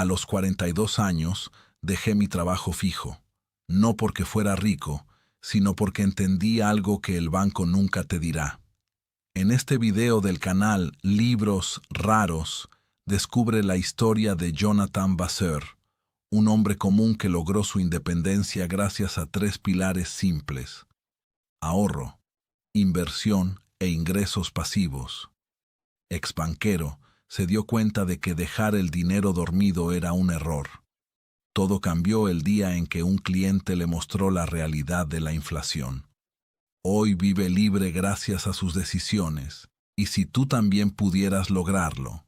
A los 42 años dejé mi trabajo fijo, no porque fuera rico, sino porque entendí algo que el banco nunca te dirá. En este video del canal Libros Raros, descubre la historia de Jonathan Vasseur, un hombre común que logró su independencia gracias a tres pilares simples: ahorro, inversión e ingresos pasivos. Exbanquero, se dio cuenta de que dejar el dinero dormido era un error. Todo cambió el día en que un cliente le mostró la realidad de la inflación. Hoy vive libre gracias a sus decisiones, y si tú también pudieras lograrlo.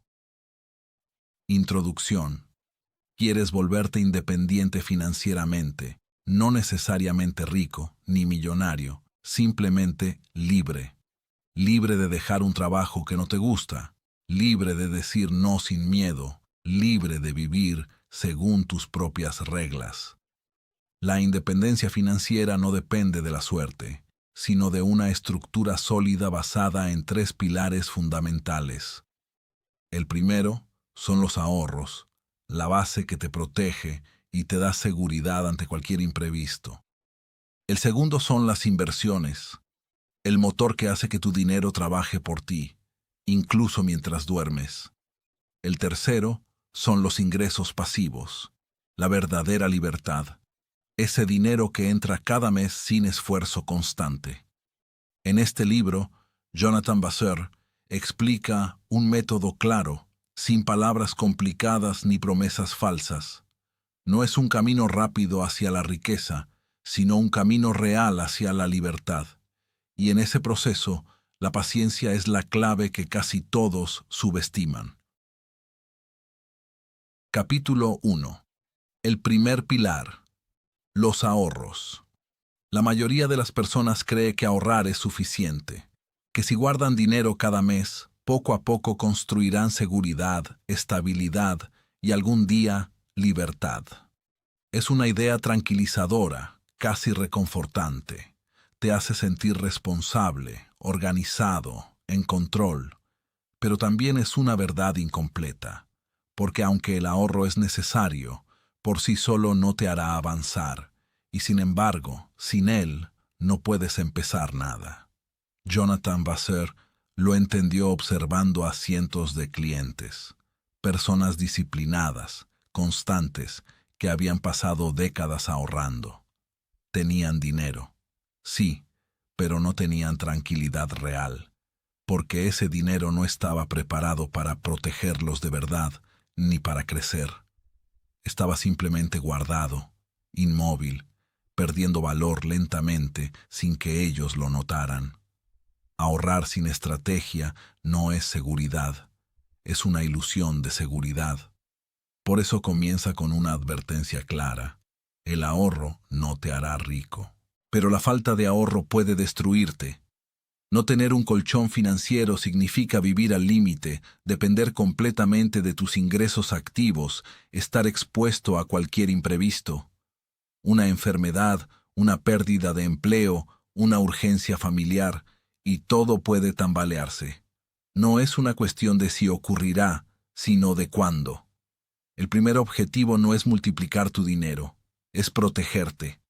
Introducción. ¿Quieres volverte independiente financieramente? No necesariamente rico ni millonario, simplemente libre. Libre de dejar un trabajo que no te gusta, libre de decir no sin miedo, libre de vivir según tus propias reglas. La independencia financiera no depende de la suerte, sino de una estructura sólida basada en tres pilares fundamentales. El primero son los ahorros, la base que te protege y te da seguridad ante cualquier imprevisto. El segundo son las inversiones, el motor que hace que tu dinero trabaje por ti, incluso mientras duermes. El tercero son los ingresos pasivos, la verdadera libertad, ese dinero que entra cada mes sin esfuerzo constante. En este libro, Jonathan Vasseur explica un método claro, sin palabras complicadas ni promesas falsas. No es un camino rápido hacia la riqueza, sino un camino real hacia la libertad. Y en ese proceso, la paciencia es la clave que casi todos subestiman. Capítulo 1. El primer pilar: los ahorros. La mayoría de las personas cree que ahorrar es suficiente, que si guardan dinero cada mes, poco a poco construirán seguridad, estabilidad y algún día libertad. Es una idea tranquilizadora, casi reconfortante. Te hace sentir responsable, organizado, en control. Pero también es una verdad incompleta, porque aunque el ahorro es necesario, por sí solo no te hará avanzar, y sin embargo, sin él, no puedes empezar nada. Jonathan Vasseur lo entendió observando a cientos de clientes, personas disciplinadas, constantes, que habían pasado décadas ahorrando. Tenían dinero, sí, pero no tenían tranquilidad real, porque ese dinero no estaba preparado para protegerlos de verdad, ni para crecer. Estaba simplemente guardado, inmóvil, perdiendo valor lentamente sin que ellos lo notaran. Ahorrar sin estrategia no es seguridad, es una ilusión de seguridad. Por eso comienza con una advertencia clara: el ahorro no te hará rico. Pero la falta de ahorro puede destruirte. No tener un colchón financiero significa vivir al límite, depender completamente de tus ingresos activos, estar expuesto a cualquier imprevisto. Una enfermedad, una pérdida de empleo, una urgencia familiar, y todo puede tambalearse. No es una cuestión de si ocurrirá, sino de cuándo. El primer objetivo no es multiplicar tu dinero, es protegerte,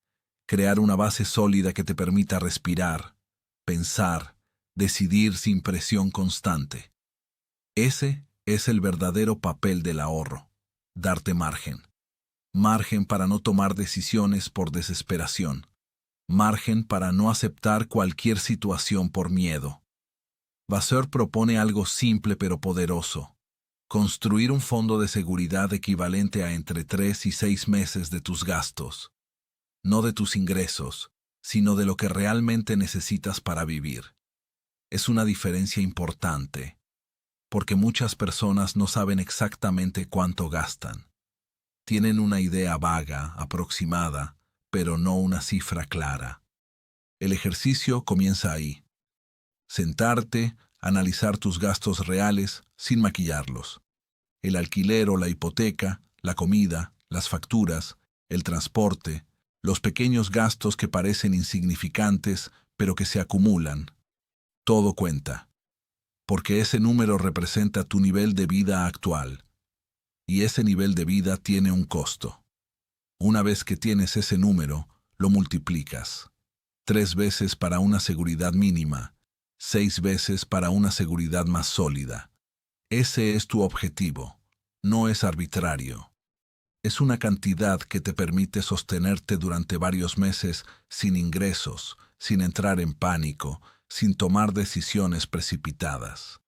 crear una base sólida que te permita respirar, pensar, decidir sin presión constante. Ese es el verdadero papel del ahorro: darte margen. Margen para no tomar decisiones por desesperación. Margen para no aceptar cualquier situación por miedo. Vasseur propone algo simple pero poderoso: construir un fondo de seguridad equivalente a entre 3 y 6 meses de tus gastos. No de tus ingresos, sino de lo que realmente necesitas para vivir. Es una diferencia importante, porque muchas personas no saben exactamente cuánto gastan. Tienen una idea vaga, aproximada, pero no una cifra clara. El ejercicio comienza ahí. Sentarte, analizar tus gastos reales sin maquillarlos. El alquiler o la hipoteca, la comida, las facturas, el transporte, los pequeños gastos que parecen insignificantes, pero que se acumulan. Todo cuenta, porque ese número representa tu nivel de vida actual. Y ese nivel de vida tiene un costo. Una vez que tienes ese número, lo multiplicas. 3 veces para una seguridad mínima, 6 veces para una seguridad más sólida. Ese es tu objetivo. No es arbitrario. Es una cantidad que te permite sostenerte durante varios meses sin ingresos, sin entrar en pánico, sin tomar decisiones precipitadas.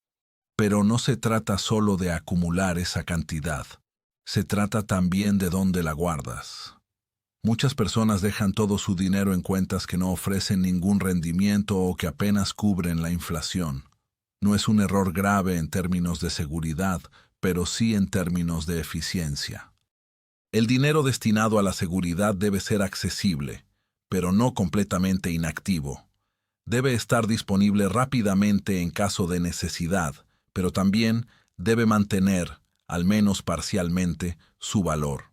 Pero no se trata solo de acumular esa cantidad. Se trata también de dónde la guardas. Muchas personas dejan todo su dinero en cuentas que no ofrecen ningún rendimiento o que apenas cubren la inflación. No es un error grave en términos de seguridad, pero sí en términos de eficiencia. El dinero destinado a la seguridad debe ser accesible, pero no completamente inactivo. Debe estar disponible rápidamente en caso de necesidad, pero también debe mantener, al menos parcialmente, su valor.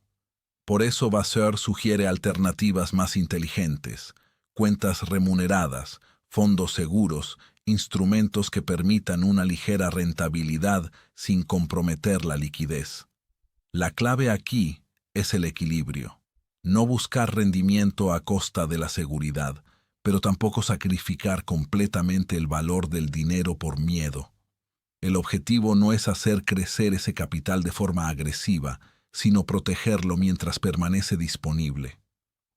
Por eso Vasseur sugiere alternativas más inteligentes, cuentas remuneradas, fondos seguros, instrumentos que permitan una ligera rentabilidad sin comprometer la liquidez. La clave aquí es el equilibrio. No buscar rendimiento a costa de la seguridad, pero tampoco sacrificar completamente el valor del dinero por miedo. El objetivo no es hacer crecer ese capital de forma agresiva, sino protegerlo mientras permanece disponible.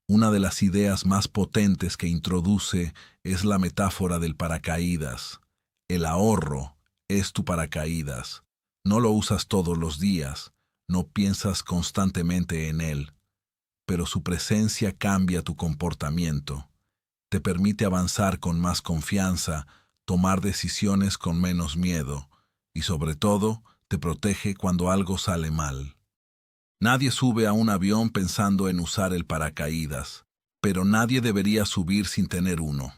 Una de las ideas más potentes que introduce es la metáfora del paracaídas. El ahorro es tu paracaídas. No lo usas todos los días, no piensas constantemente en él, pero su presencia cambia tu comportamiento. Te permite avanzar con más confianza, tomar decisiones con menos miedo y, sobre todo, te protege cuando algo sale mal. Nadie sube a un avión pensando en usar el paracaídas, pero nadie debería subir sin tener uno.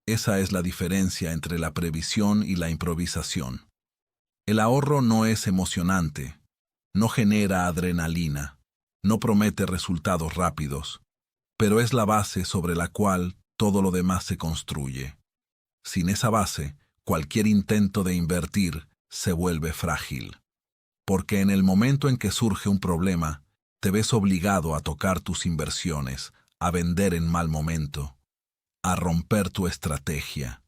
Esa es la diferencia entre la previsión y la improvisación. El ahorro no es emocionante, no genera adrenalina, no promete resultados rápidos, pero es la base sobre la cual todo lo demás se construye. Sin esa base, cualquier intento de invertir se vuelve frágil. Porque en el momento en que surge un problema, te ves obligado a tocar tus inversiones, a vender en mal momento, a romper tu estrategia.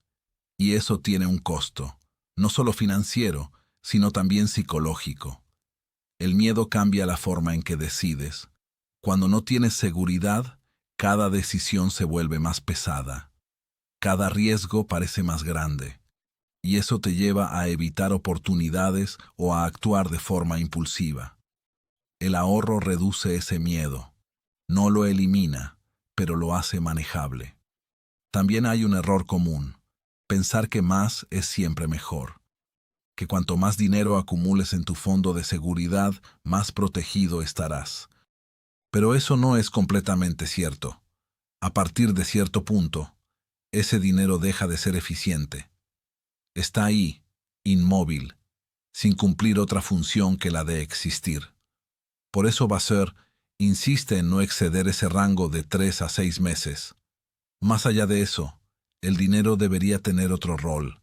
Y eso tiene un costo, no solo financiero, sino también psicológico. El miedo cambia la forma en que decides. Cuando no tienes seguridad, cada decisión se vuelve más pesada. Cada riesgo parece más grande. Y eso te lleva a evitar oportunidades o a actuar de forma impulsiva. El ahorro reduce ese miedo. No lo elimina, pero lo hace manejable. También hay un error común: pensar que más es siempre mejor. Que cuanto más dinero acumules en tu fondo de seguridad, más protegido estarás. Pero eso no es completamente cierto. A partir de cierto punto, ese dinero deja de ser eficiente. Está ahí, inmóvil, sin cumplir otra función que la de existir. Por eso Vasseur insiste en no exceder ese rango de 3 a 6 meses. Más allá de eso, el dinero debería tener otro rol,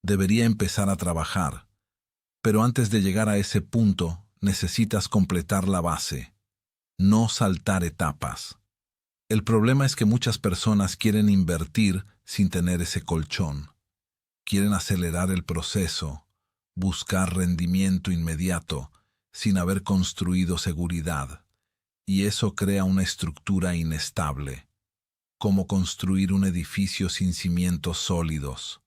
debería empezar a trabajar. Pero antes de llegar a ese punto, necesitas completar la base, no saltar etapas. El problema es que muchas personas quieren invertir sin tener ese colchón. Quieren acelerar el proceso, buscar rendimiento inmediato, sin haber construido seguridad. Y eso crea una estructura inestable, como construir un edificio sin cimientos sólidos.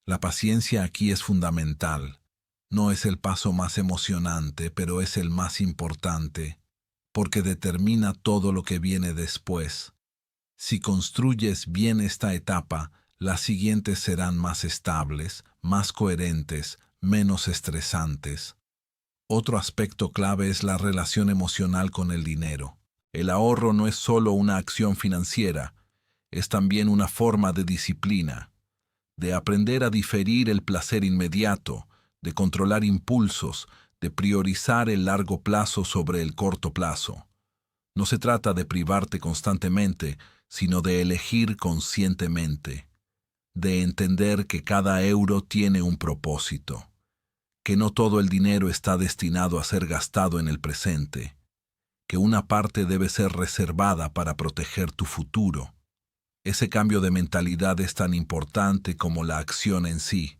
La paciencia aquí es fundamental. No es el paso más emocionante, pero es el más importante, porque determina todo lo que viene después. Si construyes bien esta etapa, las siguientes serán más estables, más coherentes, menos estresantes. Otro aspecto clave es la relación emocional con el dinero. El ahorro no es solo una acción financiera, es también una forma de disciplina, de aprender a diferir el placer inmediato, de controlar impulsos, de priorizar el largo plazo sobre el corto plazo. No se trata de privarte constantemente, sino de elegir conscientemente, de entender que cada euro tiene un propósito, que no todo el dinero está destinado a ser gastado en el presente, que una parte debe ser reservada para proteger tu futuro. Ese cambio de mentalidad es tan importante como la acción en sí,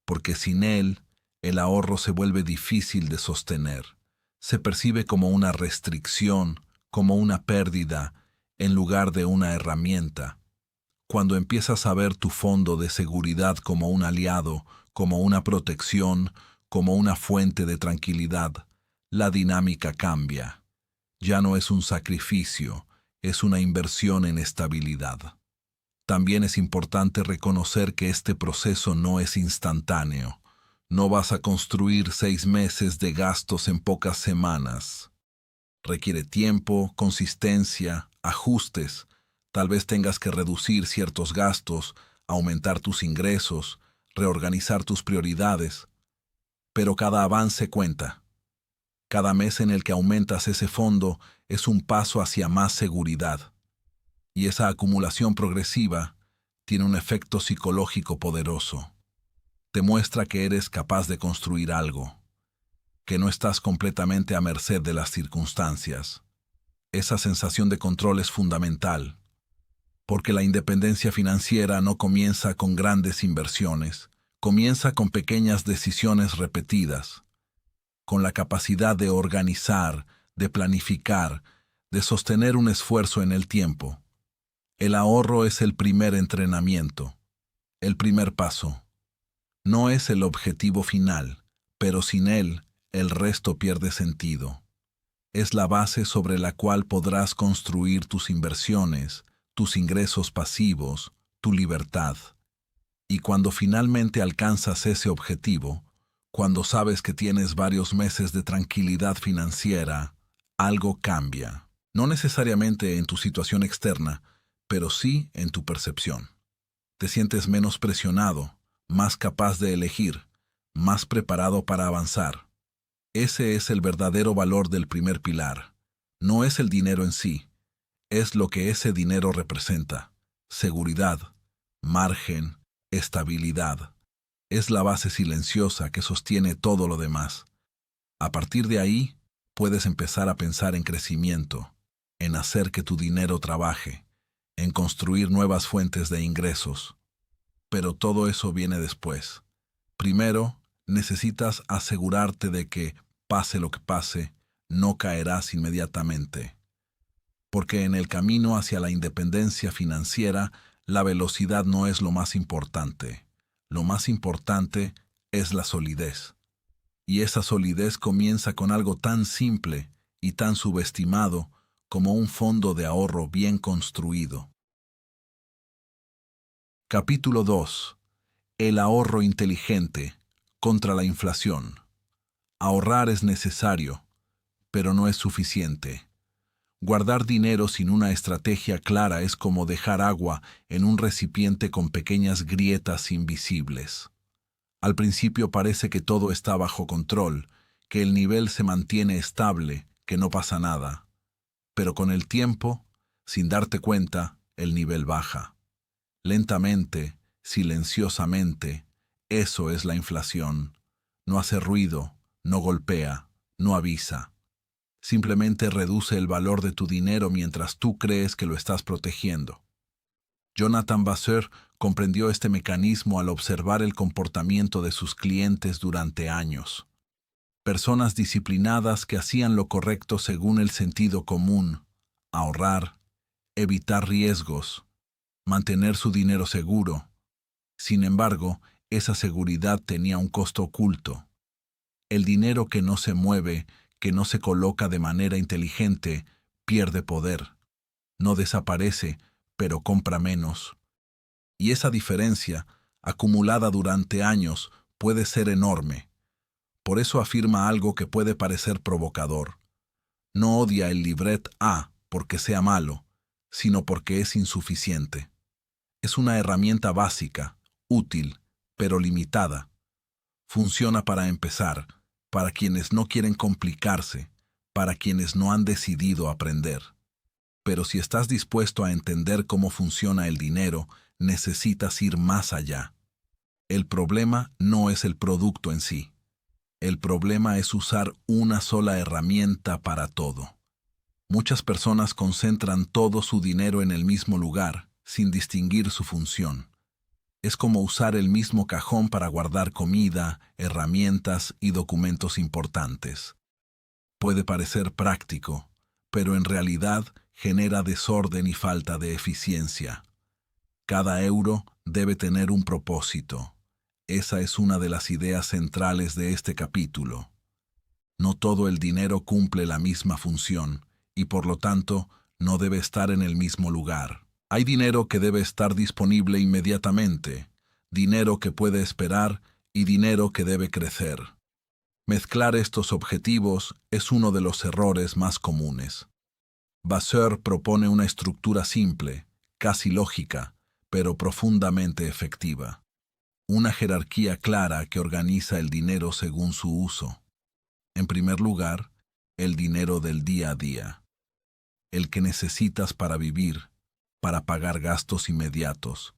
porque sin él, el ahorro se vuelve difícil de sostener. Se percibe como una restricción, como una pérdida, en lugar de una herramienta. Cuando empiezas a ver tu fondo de seguridad como un aliado, como una protección, como una fuente de tranquilidad, la dinámica cambia. Ya no es un sacrificio, es una inversión en estabilidad. También es importante reconocer que este proceso no es instantáneo. No vas a construir 6 meses de gastos en pocas semanas. Requiere tiempo, consistencia, ajustes. Tal vez tengas que reducir ciertos gastos, aumentar tus ingresos, reorganizar tus prioridades. Pero cada avance cuenta. Cada mes en el que aumentas ese fondo es un paso hacia más seguridad. Y esa acumulación progresiva tiene un efecto psicológico poderoso. Te muestra que eres capaz de construir algo, que no estás completamente a merced de las circunstancias. Esa sensación de control es fundamental, porque la independencia financiera no comienza con grandes inversiones, comienza con pequeñas decisiones repetidas, con la capacidad de organizar, de planificar, de sostener un esfuerzo en el tiempo. El ahorro es el primer entrenamiento, el primer paso. No es el objetivo final, pero sin él, el resto pierde sentido. Es la base sobre la cual podrás construir tus inversiones, tus ingresos pasivos, tu libertad. Y cuando finalmente alcanzas ese objetivo, cuando sabes que tienes varios meses de tranquilidad financiera, algo cambia. No necesariamente en tu situación externa, pero sí en tu percepción. Te sientes menos presionado, más capaz de elegir, más preparado para avanzar. Ese es el verdadero valor del primer pilar. No es el dinero en sí, es lo que ese dinero representa. Seguridad, margen, estabilidad. Es la base silenciosa que sostiene todo lo demás. A partir de ahí, puedes empezar a pensar en crecimiento, en hacer que tu dinero trabaje, en construir nuevas fuentes de ingresos. Pero todo eso viene después. Primero, necesitas asegurarte de que, pase lo que pase, no caerás inmediatamente. Porque en el camino hacia la independencia financiera, la velocidad no es lo más importante. Lo más importante es la solidez. Y esa solidez comienza con algo tan simple y tan subestimado como un fondo de ahorro bien construido. Capítulo 2. El ahorro inteligente contra la inflación. Ahorrar es necesario, pero no es suficiente. Guardar dinero sin una estrategia clara es como dejar agua en un recipiente con pequeñas grietas invisibles. Al principio parece que todo está bajo control, que el nivel se mantiene estable, que no pasa nada. Pero con el tiempo, sin darte cuenta, el nivel baja. Lentamente, silenciosamente, eso es la inflación. No hace ruido, no golpea, no avisa. Simplemente reduce el valor de tu dinero mientras tú crees que lo estás protegiendo. Jonathan Vasseur comprendió este mecanismo al observar el comportamiento de sus clientes durante años. Personas disciplinadas que hacían lo correcto según el sentido común, ahorrar, evitar riesgos, mantener su dinero seguro. Sin embargo, esa seguridad tenía un costo oculto. El dinero que no se mueve, que no se coloca de manera inteligente, pierde poder. No desaparece, pero compra menos. Y esa diferencia, acumulada durante años, puede ser enorme. Por eso afirma algo que puede parecer provocador. No odia el livret A porque sea malo, sino porque es insuficiente. Es una herramienta básica, útil, pero limitada. Funciona para empezar, para quienes no quieren complicarse, para quienes no han decidido aprender. Pero si estás dispuesto a entender cómo funciona el dinero, necesitas ir más allá. El problema no es el producto en sí. El problema es usar una sola herramienta para todo. Muchas personas concentran todo su dinero en el mismo lugar, sin distinguir su función. Es como usar el mismo cajón para guardar comida, herramientas y documentos importantes. Puede parecer práctico, pero en realidad genera desorden y falta de eficiencia. Cada euro debe tener un propósito. Esa es una de las ideas centrales de este capítulo. No todo el dinero cumple la misma función y por lo tanto no debe estar en el mismo lugar. Hay dinero que debe estar disponible inmediatamente, dinero que puede esperar y dinero que debe crecer. Mezclar estos objetivos es uno de los errores más comunes. Vasseur propone una estructura simple, casi lógica, pero profundamente efectiva. Una jerarquía clara que organiza el dinero según su uso. En primer lugar, el dinero del día a día. El que necesitas para vivir, para pagar gastos inmediatos.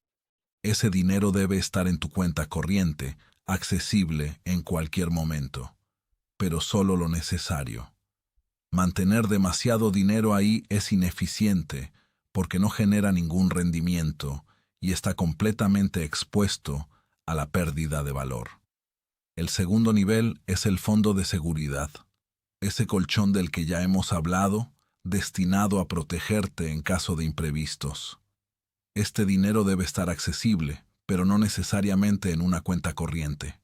Ese dinero debe estar en tu cuenta corriente, accesible en cualquier momento, pero solo lo necesario. Mantener demasiado dinero ahí es ineficiente porque no genera ningún rendimiento y está completamente expuesto a la pérdida de valor. El segundo nivel es el fondo de seguridad, ese colchón del que ya hemos hablado, destinado a protegerte en caso de imprevistos. Este dinero debe estar accesible, pero no necesariamente en una cuenta corriente.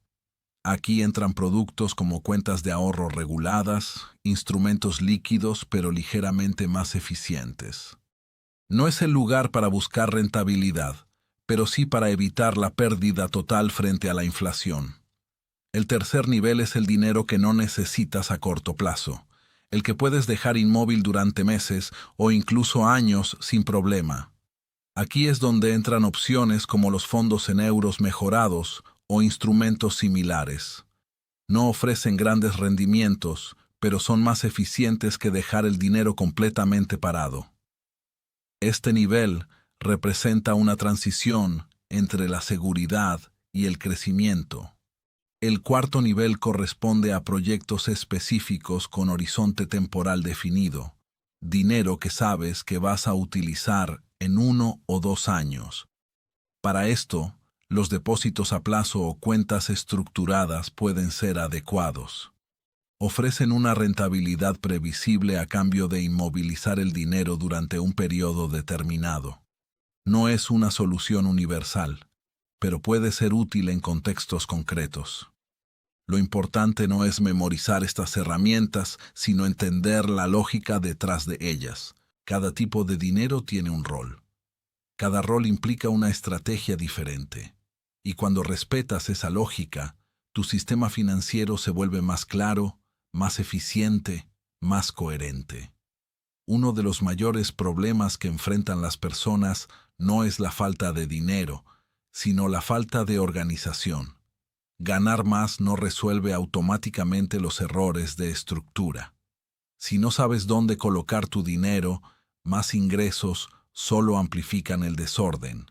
Aquí entran productos como cuentas de ahorro reguladas, instrumentos líquidos pero ligeramente más eficientes. No es el lugar para buscar rentabilidad, pero sí para evitar la pérdida total frente a la inflación. El tercer nivel es el dinero que no necesitas a corto plazo, el que puedes dejar inmóvil durante meses o incluso años sin problema. Aquí es donde entran opciones como los fondos en euros mejorados o instrumentos similares. No ofrecen grandes rendimientos, pero son más eficientes que dejar el dinero completamente parado. Este nivel representa una transición entre la seguridad y el crecimiento. El cuarto nivel corresponde a proyectos específicos con horizonte temporal definido, dinero que sabes que vas a utilizar en 1 o 2 años. Para esto, los depósitos a plazo o cuentas estructuradas pueden ser adecuados. Ofrecen una rentabilidad previsible a cambio de inmovilizar el dinero durante un periodo determinado. No es una solución universal, pero puede ser útil en contextos concretos. Lo importante no es memorizar estas herramientas, sino entender la lógica detrás de ellas. Cada tipo de dinero tiene un rol. Cada rol implica una estrategia diferente. Y cuando respetas esa lógica, tu sistema financiero se vuelve más claro, más eficiente, más coherente. Uno de los mayores problemas que enfrentan las personas no es la falta de dinero, sino la falta de organización. Ganar más no resuelve automáticamente los errores de estructura. Si no sabes dónde colocar tu dinero, más ingresos solo amplifican el desorden.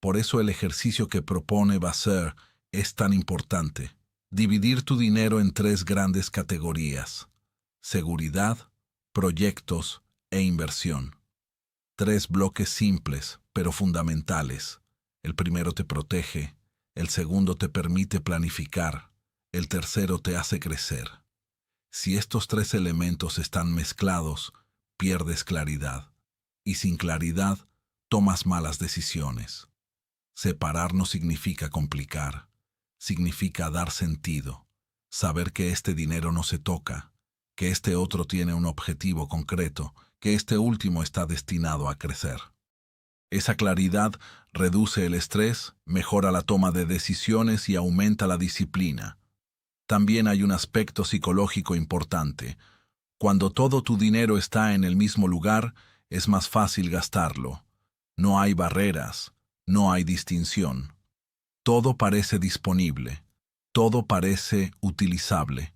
Por eso el ejercicio que propone Vasseur es tan importante. Dividir tu dinero en 3 grandes categorías: seguridad, proyectos e inversión. 3 bloques simples, pero fundamentales. El primero te protege, el segundo te permite planificar, el tercero te hace crecer. Si estos 3 elementos están mezclados, pierdes claridad. Y sin claridad, tomas malas decisiones. Separar no significa complicar, significa dar sentido, saber que este dinero no se toca, que este otro tiene un objetivo concreto, que este último está destinado a crecer. Esa claridad reduce el estrés, mejora la toma de decisiones y aumenta la disciplina. También hay un aspecto psicológico importante. Cuando todo tu dinero está en el mismo lugar, es más fácil gastarlo. No hay barreras, no hay distinción. Todo parece disponible, todo parece utilizable.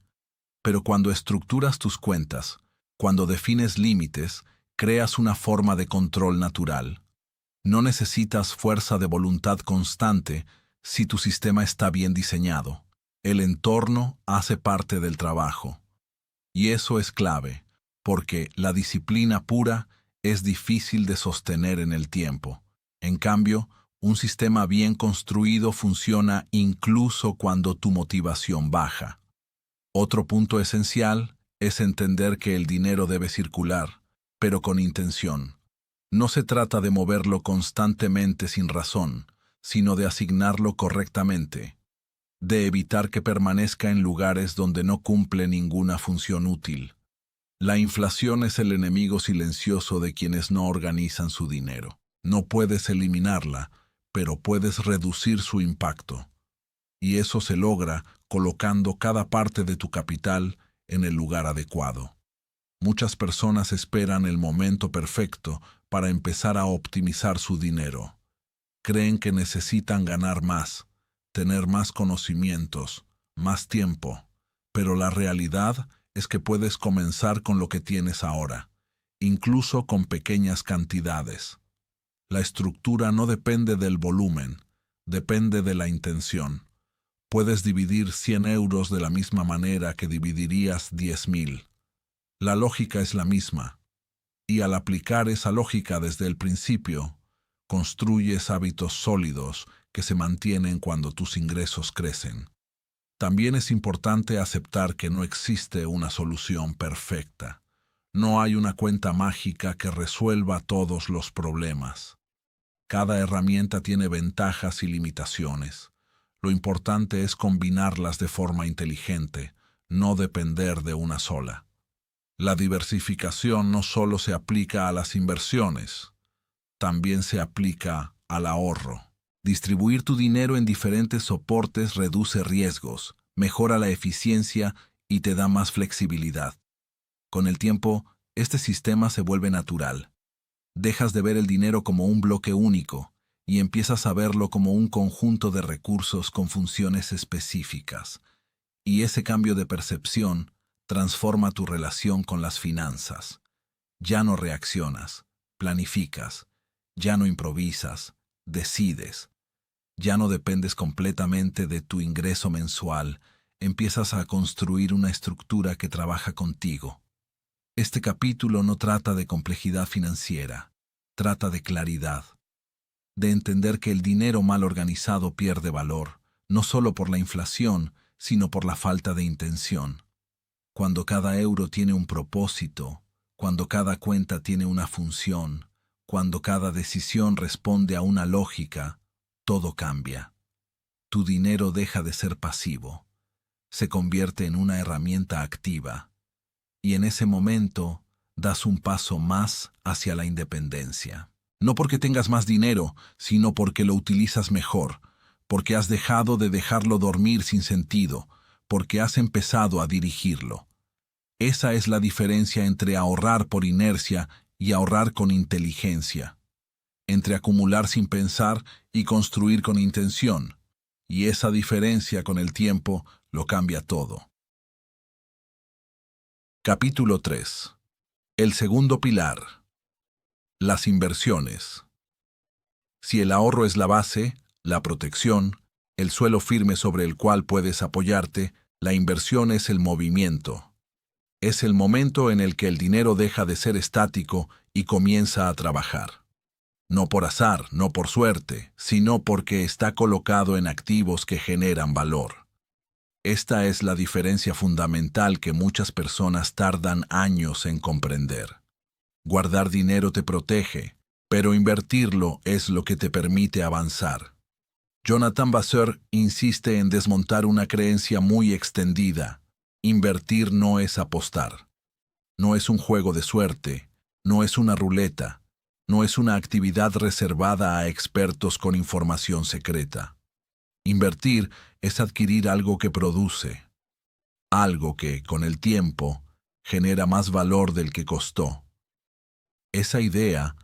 Pero cuando estructuras tus cuentas, cuando defines límites, creas una forma de control natural. No necesitas fuerza de voluntad constante si tu sistema está bien diseñado. El entorno hace parte del trabajo. Y eso es clave, porque la disciplina pura es difícil de sostener en el tiempo. En cambio, un sistema bien construido funciona incluso cuando tu motivación baja. Otro punto esencial es entender que el dinero debe circular, pero con intención. No se trata de moverlo constantemente sin razón, sino de asignarlo correctamente, de evitar que permanezca en lugares donde no cumple ninguna función útil. La inflación es el enemigo silencioso de quienes no organizan su dinero. No puedes eliminarla, pero puedes reducir su impacto. Y eso se logra colocando cada parte de tu capital en el lugar adecuado. Muchas personas esperan el momento perfecto para empezar a optimizar su dinero. Creen que necesitan ganar más, tener más conocimientos, más tiempo, pero la realidad es que puedes comenzar con lo que tienes ahora, incluso con pequeñas cantidades. La estructura no depende del volumen, depende de la intención. Puedes dividir 100 euros de la misma manera que dividirías 10.000. La lógica es la misma, y al aplicar esa lógica desde el principio, construyes hábitos sólidos que se mantienen cuando tus ingresos crecen. También es importante aceptar que no existe una solución perfecta. No hay una cuenta mágica que resuelva todos los problemas. Cada herramienta tiene ventajas y limitaciones. Lo importante es combinarlas de forma inteligente, no depender de una sola. La diversificación no solo se aplica a las inversiones, también se aplica al ahorro. Distribuir tu dinero en diferentes soportes reduce riesgos, mejora la eficiencia y te da más flexibilidad. Con el tiempo, este sistema se vuelve natural. Dejas de ver el dinero como un bloque único y empiezas a verlo como un conjunto de recursos con funciones específicas. Y ese cambio de percepción transforma tu relación con las finanzas. Ya no reaccionas, planificas, ya no improvisas, decides. Ya no dependes completamente de tu ingreso mensual, empiezas a construir una estructura que trabaja contigo. Este capítulo no trata de complejidad financiera, trata de claridad, de entender que el dinero mal organizado pierde valor, no solo por la inflación, sino por la falta de intención. Cuando cada euro tiene un propósito, cuando cada cuenta tiene una función, cuando cada decisión responde a una lógica, todo cambia. Tu dinero deja de ser pasivo, se convierte en una herramienta activa, y en ese momento das un paso más hacia la independencia. No porque tengas más dinero, sino porque lo utilizas mejor, porque has dejado de dejarlo dormir sin sentido, porque has empezado a dirigirlo. Esa es la diferencia entre ahorrar por inercia y ahorrar con inteligencia, entre acumular sin pensar y construir con intención, y esa diferencia con el tiempo lo cambia todo. Capítulo 3. El segundo pilar. Las inversiones. Si el ahorro es la base, la protección, el suelo firme sobre el cual puedes apoyarte, la inversión es el movimiento. Es el momento en el que el dinero deja de ser estático y comienza a trabajar. No por azar, no por suerte, sino porque está colocado en activos que generan valor. Esta es la diferencia fundamental que muchas personas tardan años en comprender. Guardar dinero te protege, pero invertirlo es lo que te permite avanzar. Jonathan Vasseur insiste en desmontar una creencia muy extendida. Invertir no es apostar. No es un juego de suerte, no es una ruleta, no es una actividad reservada a expertos con información secreta. Invertir es adquirir algo que produce, algo que, con el tiempo, genera más valor del que costó. Esa idea,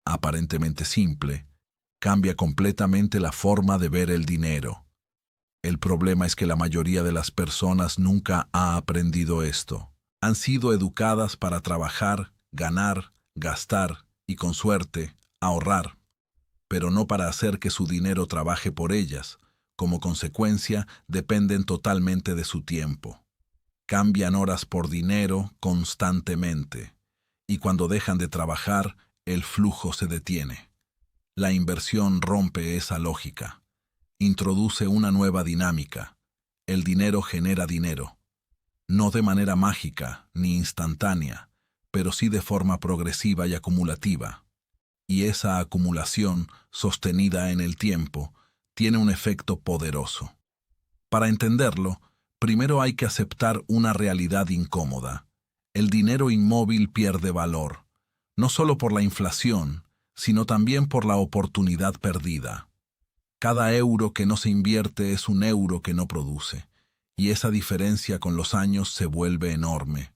aparentemente simple, cambia completamente la forma de ver el dinero. El problema es que la mayoría de las personas nunca ha aprendido esto. Han sido educadas para trabajar, ganar, gastar y, con suerte, ahorrar, pero no para hacer que su dinero trabaje por ellas, Como consecuencia, dependen totalmente de su tiempo. Cambian horas por dinero constantemente, y cuando dejan de trabajar, el flujo se detiene. La inversión rompe esa lógica. Introduce una nueva dinámica. El dinero genera dinero. No de manera mágica ni instantánea, pero sí de forma progresiva y acumulativa. Y esa acumulación, sostenida en el tiempo, tiene un efecto poderoso. Para entenderlo, primero hay que aceptar una realidad incómoda. El dinero inmóvil pierde valor, no solo por la inflación, sino también por la oportunidad perdida. Cada euro que no se invierte es un euro que no produce, y esa diferencia con los años se vuelve enorme.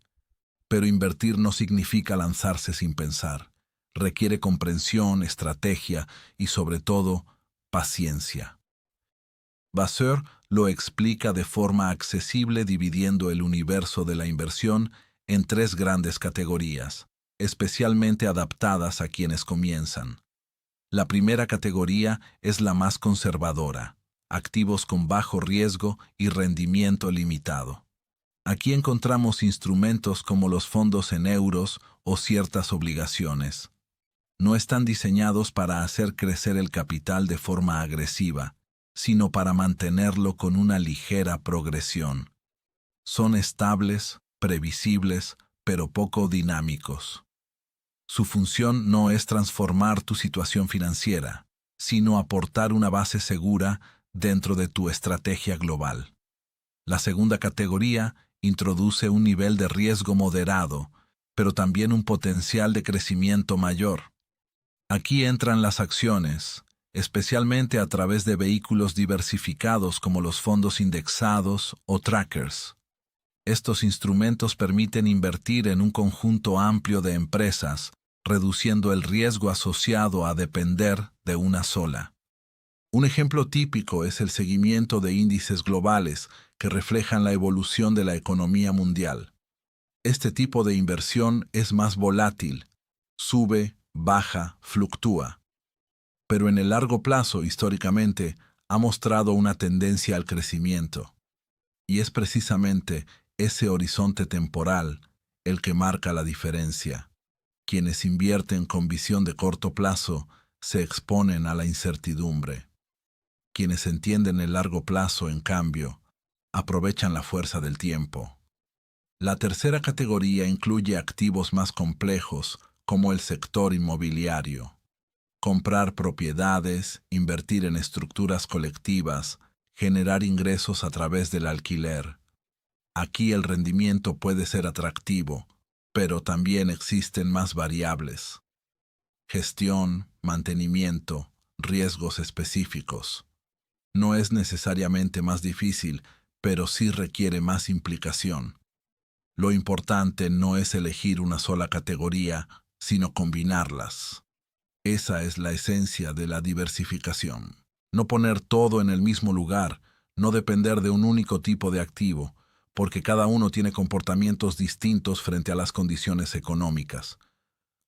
Pero invertir no significa lanzarse sin pensar. Requiere comprensión, estrategia y, sobre todo, paciencia. Vasseur lo explica de forma accesible dividiendo el universo de la inversión en tres grandes categorías, especialmente adaptadas a quienes comienzan. La primera categoría es la más conservadora, activos con bajo riesgo y rendimiento limitado. Aquí encontramos instrumentos como los fondos en euros o ciertas obligaciones. No están diseñados para hacer crecer el capital de forma agresiva, sino para mantenerlo con una ligera progresión. Son estables, previsibles, pero poco dinámicos. Su función no es transformar tu situación financiera, sino aportar una base segura dentro de tu estrategia global. La segunda categoría introduce un nivel de riesgo moderado, pero también un potencial de crecimiento mayor. Aquí entran las acciones, especialmente a través de vehículos diversificados como los fondos indexados o trackers. Estos instrumentos permiten invertir en un conjunto amplio de empresas, reduciendo el riesgo asociado a depender de una sola. Un ejemplo típico es el seguimiento de índices globales que reflejan la evolución de la economía mundial. Este tipo de inversión es más volátil, sube, baja, fluctúa. Pero en el largo plazo, históricamente, ha mostrado una tendencia al crecimiento. Y es precisamente ese horizonte temporal el que marca la diferencia. Quienes invierten con visión de corto plazo se exponen a la incertidumbre. Quienes entienden el largo plazo, en cambio, aprovechan la fuerza del tiempo. La tercera categoría incluye activos más complejos, como el sector inmobiliario. Comprar propiedades, invertir en estructuras colectivas, generar ingresos a través del alquiler. Aquí el rendimiento puede ser atractivo, pero también existen más variables. Gestión, mantenimiento, riesgos específicos. No es necesariamente más difícil, pero sí requiere más implicación. Lo importante no es elegir una sola categoría, sino combinarlas. Esa es la esencia de la diversificación. No poner todo en el mismo lugar, no depender de un único tipo de activo, porque cada uno tiene comportamientos distintos frente a las condiciones económicas.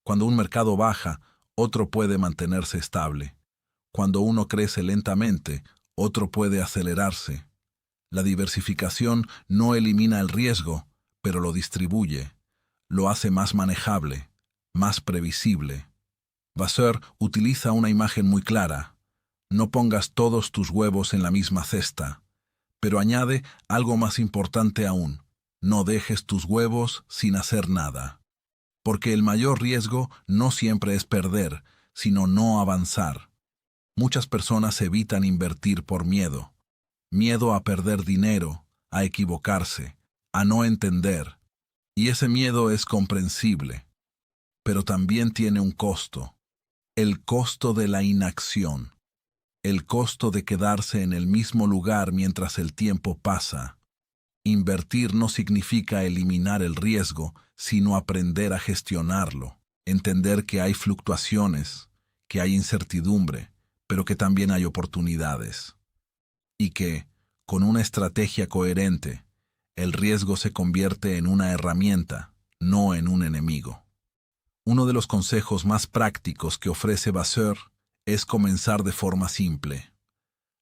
Cuando un mercado baja, otro puede mantenerse estable. Cuando uno crece lentamente, otro puede acelerarse. La diversificación no elimina el riesgo, pero lo distribuye. Lo hace más manejable, más previsible. Vasseur utiliza una imagen muy clara. No pongas todos tus huevos en la misma cesta, pero añade algo más importante aún. No dejes tus huevos sin hacer nada. Porque el mayor riesgo no siempre es perder, sino no avanzar. Muchas personas evitan invertir por miedo. Miedo a perder dinero, a equivocarse, a no entender. Y ese miedo es comprensible, pero también tiene un costo. El costo de la inacción. El costo de quedarse en el mismo lugar mientras el tiempo pasa. Invertir no significa eliminar el riesgo, sino aprender a gestionarlo. Entender que hay fluctuaciones, que hay incertidumbre, pero que también hay oportunidades. Y que, con una estrategia coherente, el riesgo se convierte en una herramienta, no en un enemigo. Uno de los consejos más prácticos que ofrece Vasseur es comenzar de forma simple.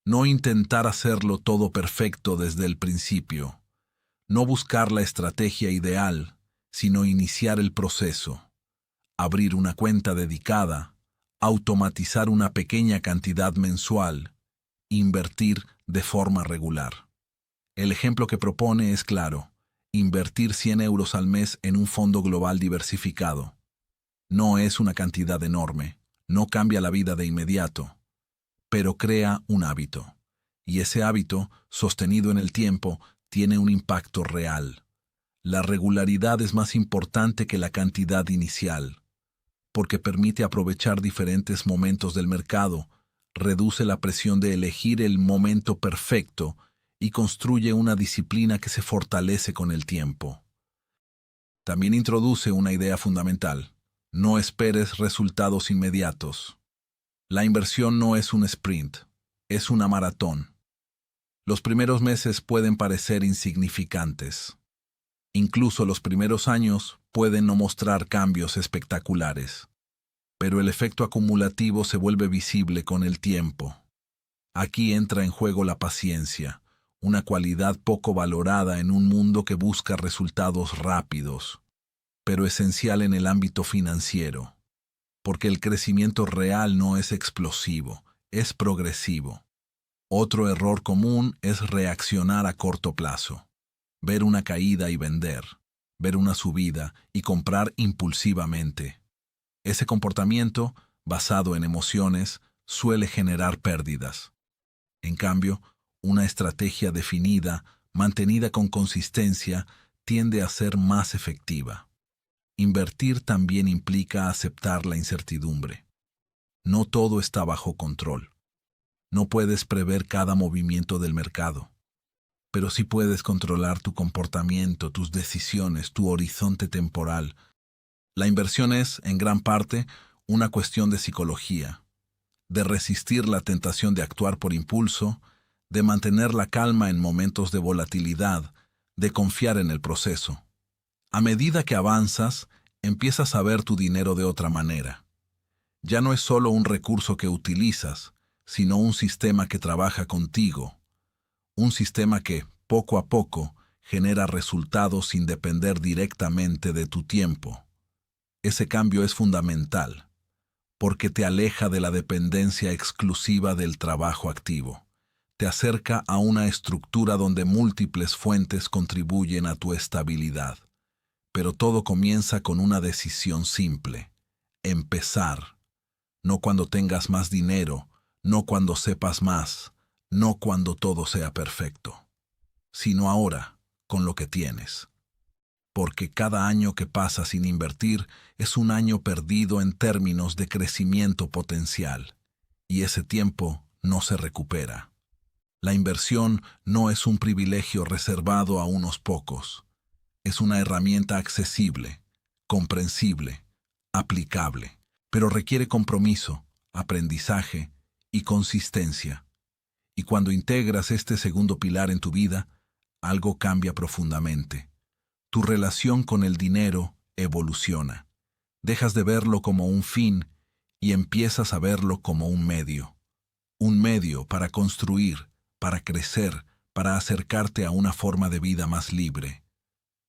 No intentar hacerlo todo perfecto desde el principio. No buscar la estrategia ideal, sino iniciar el proceso. Abrir una cuenta dedicada, automatizar una pequeña cantidad mensual, invertir de forma regular. El ejemplo que propone es claro: invertir 100 euros al mes en un fondo global diversificado. No es una cantidad enorme, no cambia la vida de inmediato, pero crea un hábito. Y ese hábito, sostenido en el tiempo, tiene un impacto real. La regularidad es más importante que la cantidad inicial, porque permite aprovechar diferentes momentos del mercado, reduce la presión de elegir el momento perfecto y construye una disciplina que se fortalece con el tiempo. También introduce una idea fundamental: no esperes resultados inmediatos. La inversión no es un sprint, es una maratón. Los primeros meses pueden parecer insignificantes. Incluso los primeros años pueden no mostrar cambios espectaculares. Pero el efecto acumulativo se vuelve visible con el tiempo. Aquí entra en juego la paciencia, una cualidad poco valorada en un mundo que busca resultados rápidos, pero esencial en el ámbito financiero, porque el crecimiento real no es explosivo, es progresivo. Otro error común es reaccionar a corto plazo, ver una caída y vender, ver una subida y comprar impulsivamente. Ese comportamiento, basado en emociones, suele generar pérdidas. En cambio, una estrategia definida, mantenida con consistencia, tiende a ser más efectiva. Invertir también implica aceptar la incertidumbre. No todo está bajo control. No puedes prever cada movimiento del mercado, pero sí puedes controlar tu comportamiento, tus decisiones, tu horizonte temporal. La inversión es, en gran parte, una cuestión de psicología, de resistir la tentación de actuar por impulso, de mantener la calma en momentos de volatilidad, de confiar en el proceso. A medida que avanzas, empiezas a ver tu dinero de otra manera. Ya no es solo un recurso que utilizas, sino un sistema que trabaja contigo, un sistema que, poco a poco, genera resultados sin depender directamente de tu tiempo. Ese cambio es fundamental, porque te aleja de la dependencia exclusiva del trabajo activo. Te acerca a una estructura donde múltiples fuentes contribuyen a tu estabilidad. Pero todo comienza con una decisión simple: empezar. No cuando tengas más dinero, no cuando sepas más, no cuando todo sea perfecto, sino ahora, con lo que tienes. Porque cada año que pasa sin invertir es un año perdido en términos de crecimiento potencial, y ese tiempo no se recupera. La inversión no es un privilegio reservado a unos pocos. Es una herramienta accesible, comprensible, aplicable, pero requiere compromiso, aprendizaje y consistencia. Y cuando integras este segundo pilar en tu vida, algo cambia profundamente. Tu relación con el dinero evoluciona. Dejas de verlo como un fin y empiezas a verlo como un medio. Un medio para construir, para crecer, para acercarte a una forma de vida más libre.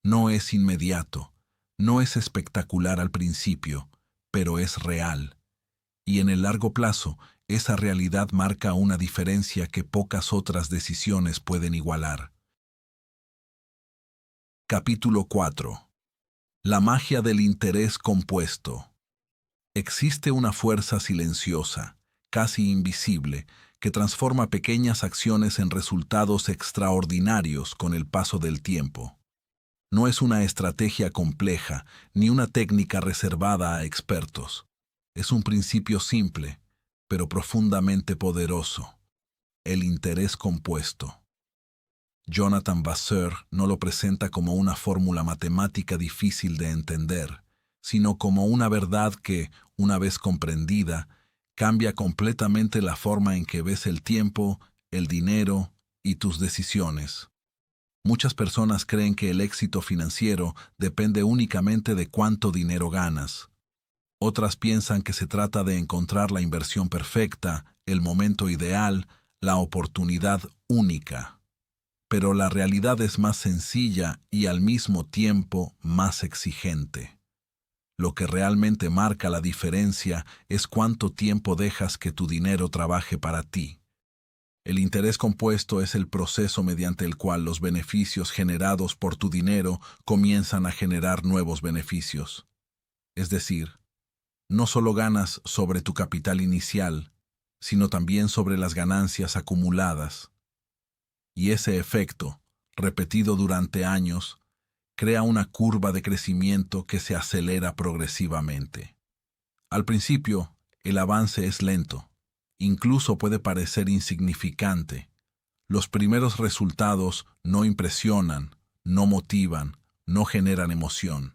No es inmediato, no es espectacular al principio, pero es real. Y en el largo plazo, esa realidad marca una diferencia que pocas otras decisiones pueden igualar. Capítulo 4. La magia del interés compuesto. Existe una fuerza silenciosa, casi invisible, que transforma pequeñas acciones en resultados extraordinarios con el paso del tiempo. No es una estrategia compleja, ni una técnica reservada a expertos. Es un principio simple, pero profundamente poderoso: el interés compuesto. Jonathan Vasseur no lo presenta como una fórmula matemática difícil de entender, sino como una verdad que, una vez comprendida, cambia completamente la forma en que ves el tiempo, el dinero y tus decisiones. Muchas personas creen que el éxito financiero depende únicamente de cuánto dinero ganas. Otras piensan que se trata de encontrar la inversión perfecta, el momento ideal, la oportunidad única. Pero la realidad es más sencilla y al mismo tiempo más exigente. Lo que realmente marca la diferencia es cuánto tiempo dejas que tu dinero trabaje para ti. El interés compuesto es el proceso mediante el cual los beneficios generados por tu dinero comienzan a generar nuevos beneficios. Es decir, no solo ganas sobre tu capital inicial, sino también sobre las ganancias acumuladas. Y ese efecto, repetido durante años, crea una curva de crecimiento que se acelera progresivamente. Al principio, el avance es lento, incluso puede parecer insignificante. Los primeros resultados no impresionan, no motivan, no generan emoción.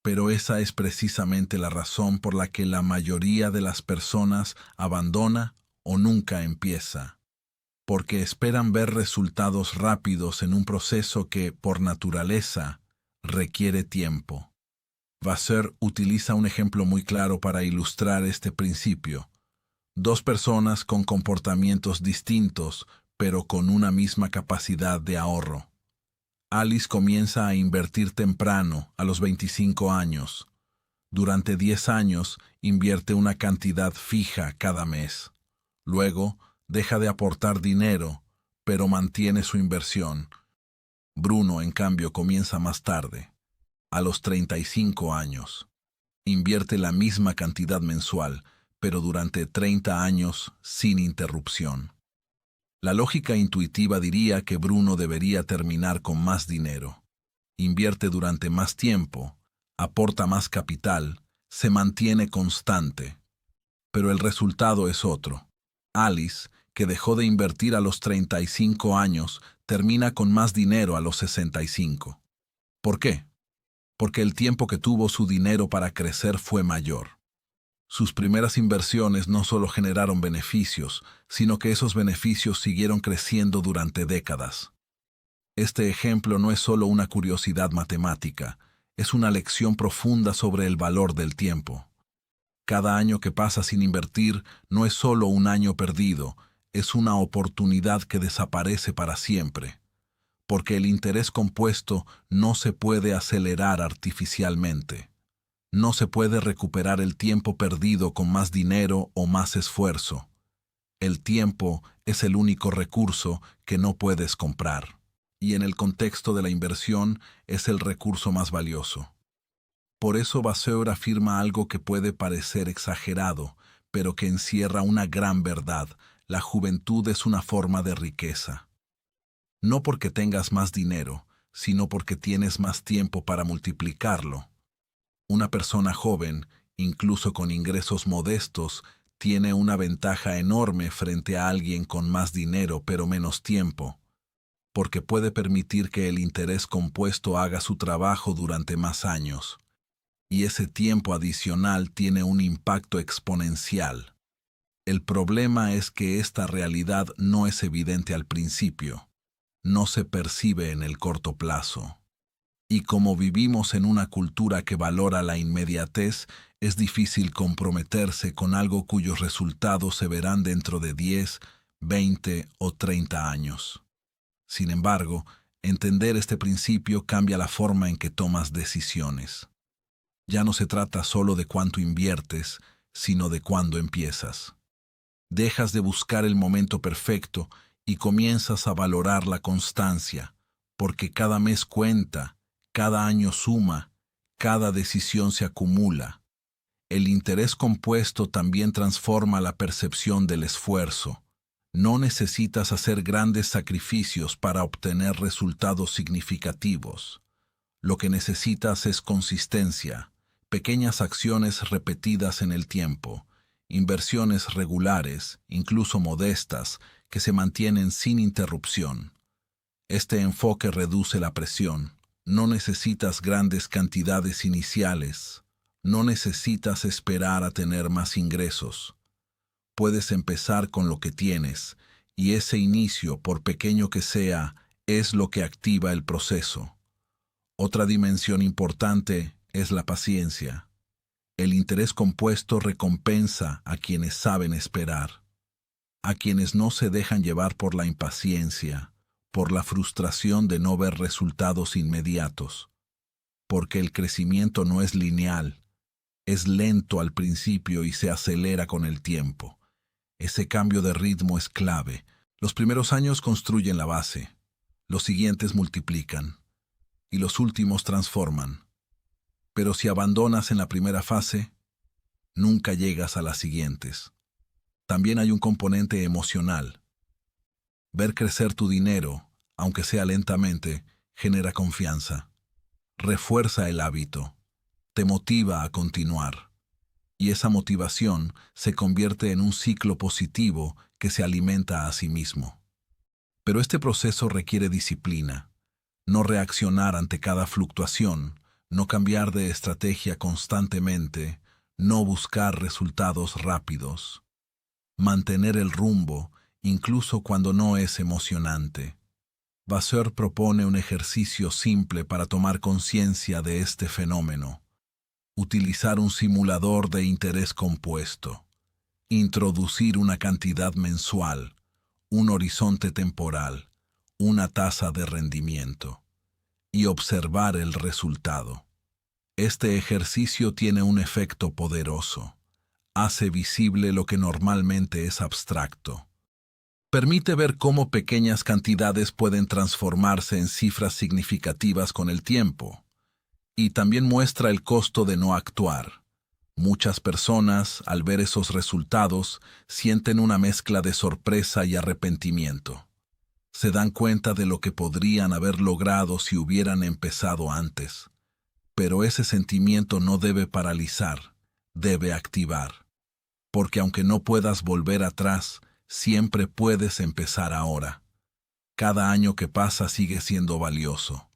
Pero esa es precisamente la razón por la que la mayoría de las personas abandona o nunca empieza, porque esperan ver resultados rápidos en un proceso que, por naturaleza, requiere tiempo. Vasseur utiliza un ejemplo muy claro para ilustrar este principio. Dos personas con comportamientos distintos, pero con una misma capacidad de ahorro. Alice comienza a invertir temprano, a los 25 años. Durante 10 años invierte una cantidad fija cada mes. Luego, deja de aportar dinero, pero mantiene su inversión. Bruno, en cambio, comienza más tarde, a los 35 años. Invierte la misma cantidad mensual, pero durante 30 años sin interrupción. La lógica intuitiva diría que Bruno debería terminar con más dinero. Invierte durante más tiempo, aporta más capital, se mantiene constante. Pero el resultado es otro. Alice, que dejó de invertir a los 35 años, termina con más dinero a los 65. ¿Por qué? Porque el tiempo que tuvo su dinero para crecer fue mayor. Sus primeras inversiones no solo generaron beneficios, sino que esos beneficios siguieron creciendo durante décadas. Este ejemplo no es solo una curiosidad matemática, es una lección profunda sobre el valor del tiempo. Cada año que pasa sin invertir no es solo un año perdido, es una oportunidad que desaparece para siempre. Porque el interés compuesto no se puede acelerar artificialmente. No se puede recuperar el tiempo perdido con más dinero o más esfuerzo. El tiempo es el único recurso que no puedes comprar. Y en el contexto de la inversión es el recurso más valioso. Por eso Vasseur afirma algo que puede parecer exagerado, pero que encierra una gran verdad. La juventud es una forma de riqueza. No porque tengas más dinero, sino porque tienes más tiempo para multiplicarlo. Una persona joven, incluso con ingresos modestos, tiene una ventaja enorme frente a alguien con más dinero pero menos tiempo, porque puede permitir que el interés compuesto haga su trabajo durante más años. Y ese tiempo adicional tiene un impacto exponencial. El problema es que esta realidad no es evidente al principio, no se percibe en el corto plazo. Y como vivimos en una cultura que valora la inmediatez, es difícil comprometerse con algo cuyos resultados se verán dentro de 10, 20 o 30 años. Sin embargo, entender este principio cambia la forma en que tomas decisiones. Ya no se trata solo de cuánto inviertes, sino de cuándo empiezas. Dejas de buscar el momento perfecto y comienzas a valorar la constancia, porque cada mes cuenta, cada año suma, cada decisión se acumula. El interés compuesto también transforma la percepción del esfuerzo. No necesitas hacer grandes sacrificios para obtener resultados significativos. Lo que necesitas es consistencia, pequeñas acciones repetidas en el tiempo, inversiones regulares, incluso modestas, que se mantienen sin interrupción. Este enfoque reduce la presión. No necesitas grandes cantidades iniciales. No necesitas esperar a tener más ingresos. Puedes empezar con lo que tienes, y ese inicio, por pequeño que sea, es lo que activa el proceso. Otra dimensión importante es la paciencia. El interés compuesto recompensa a quienes saben esperar. a quienes no se dejan llevar por la impaciencia, por la frustración de no ver resultados inmediatos, porque el crecimiento no es lineal, es lento al principio y se acelera con el tiempo. Ese cambio de ritmo es clave. Los primeros años construyen la base, los siguientes multiplican y los últimos transforman. Pero si abandonas en la primera fase, nunca llegas a las siguientes. También hay un componente emocional. Ver crecer tu dinero, aunque sea lentamente, genera confianza, refuerza el hábito, te motiva a continuar. Y esa motivación se convierte en un ciclo positivo que se alimenta a sí mismo. Pero este proceso requiere disciplina, no reaccionar ante cada fluctuación, no cambiar de estrategia constantemente, no buscar resultados rápidos. Mantener el rumbo, incluso cuando no es emocionante. Vasseur propone un ejercicio simple para tomar conciencia de este fenómeno. Utilizar un simulador de interés compuesto. Introducir una cantidad mensual, un horizonte temporal, una tasa de rendimiento. Y observar el resultado. Este ejercicio tiene un efecto poderoso. Hace visible lo que normalmente es abstracto. Permite ver cómo pequeñas cantidades pueden transformarse en cifras significativas con el tiempo. Y también muestra el costo de no actuar. Muchas personas, al ver esos resultados, sienten una mezcla de sorpresa y arrepentimiento. Se dan cuenta de lo que podrían haber logrado si hubieran empezado antes. Pero ese sentimiento no debe paralizar, debe activar. Porque aunque no puedas volver atrás, siempre puedes empezar ahora. Cada año que pasa sigue siendo valioso.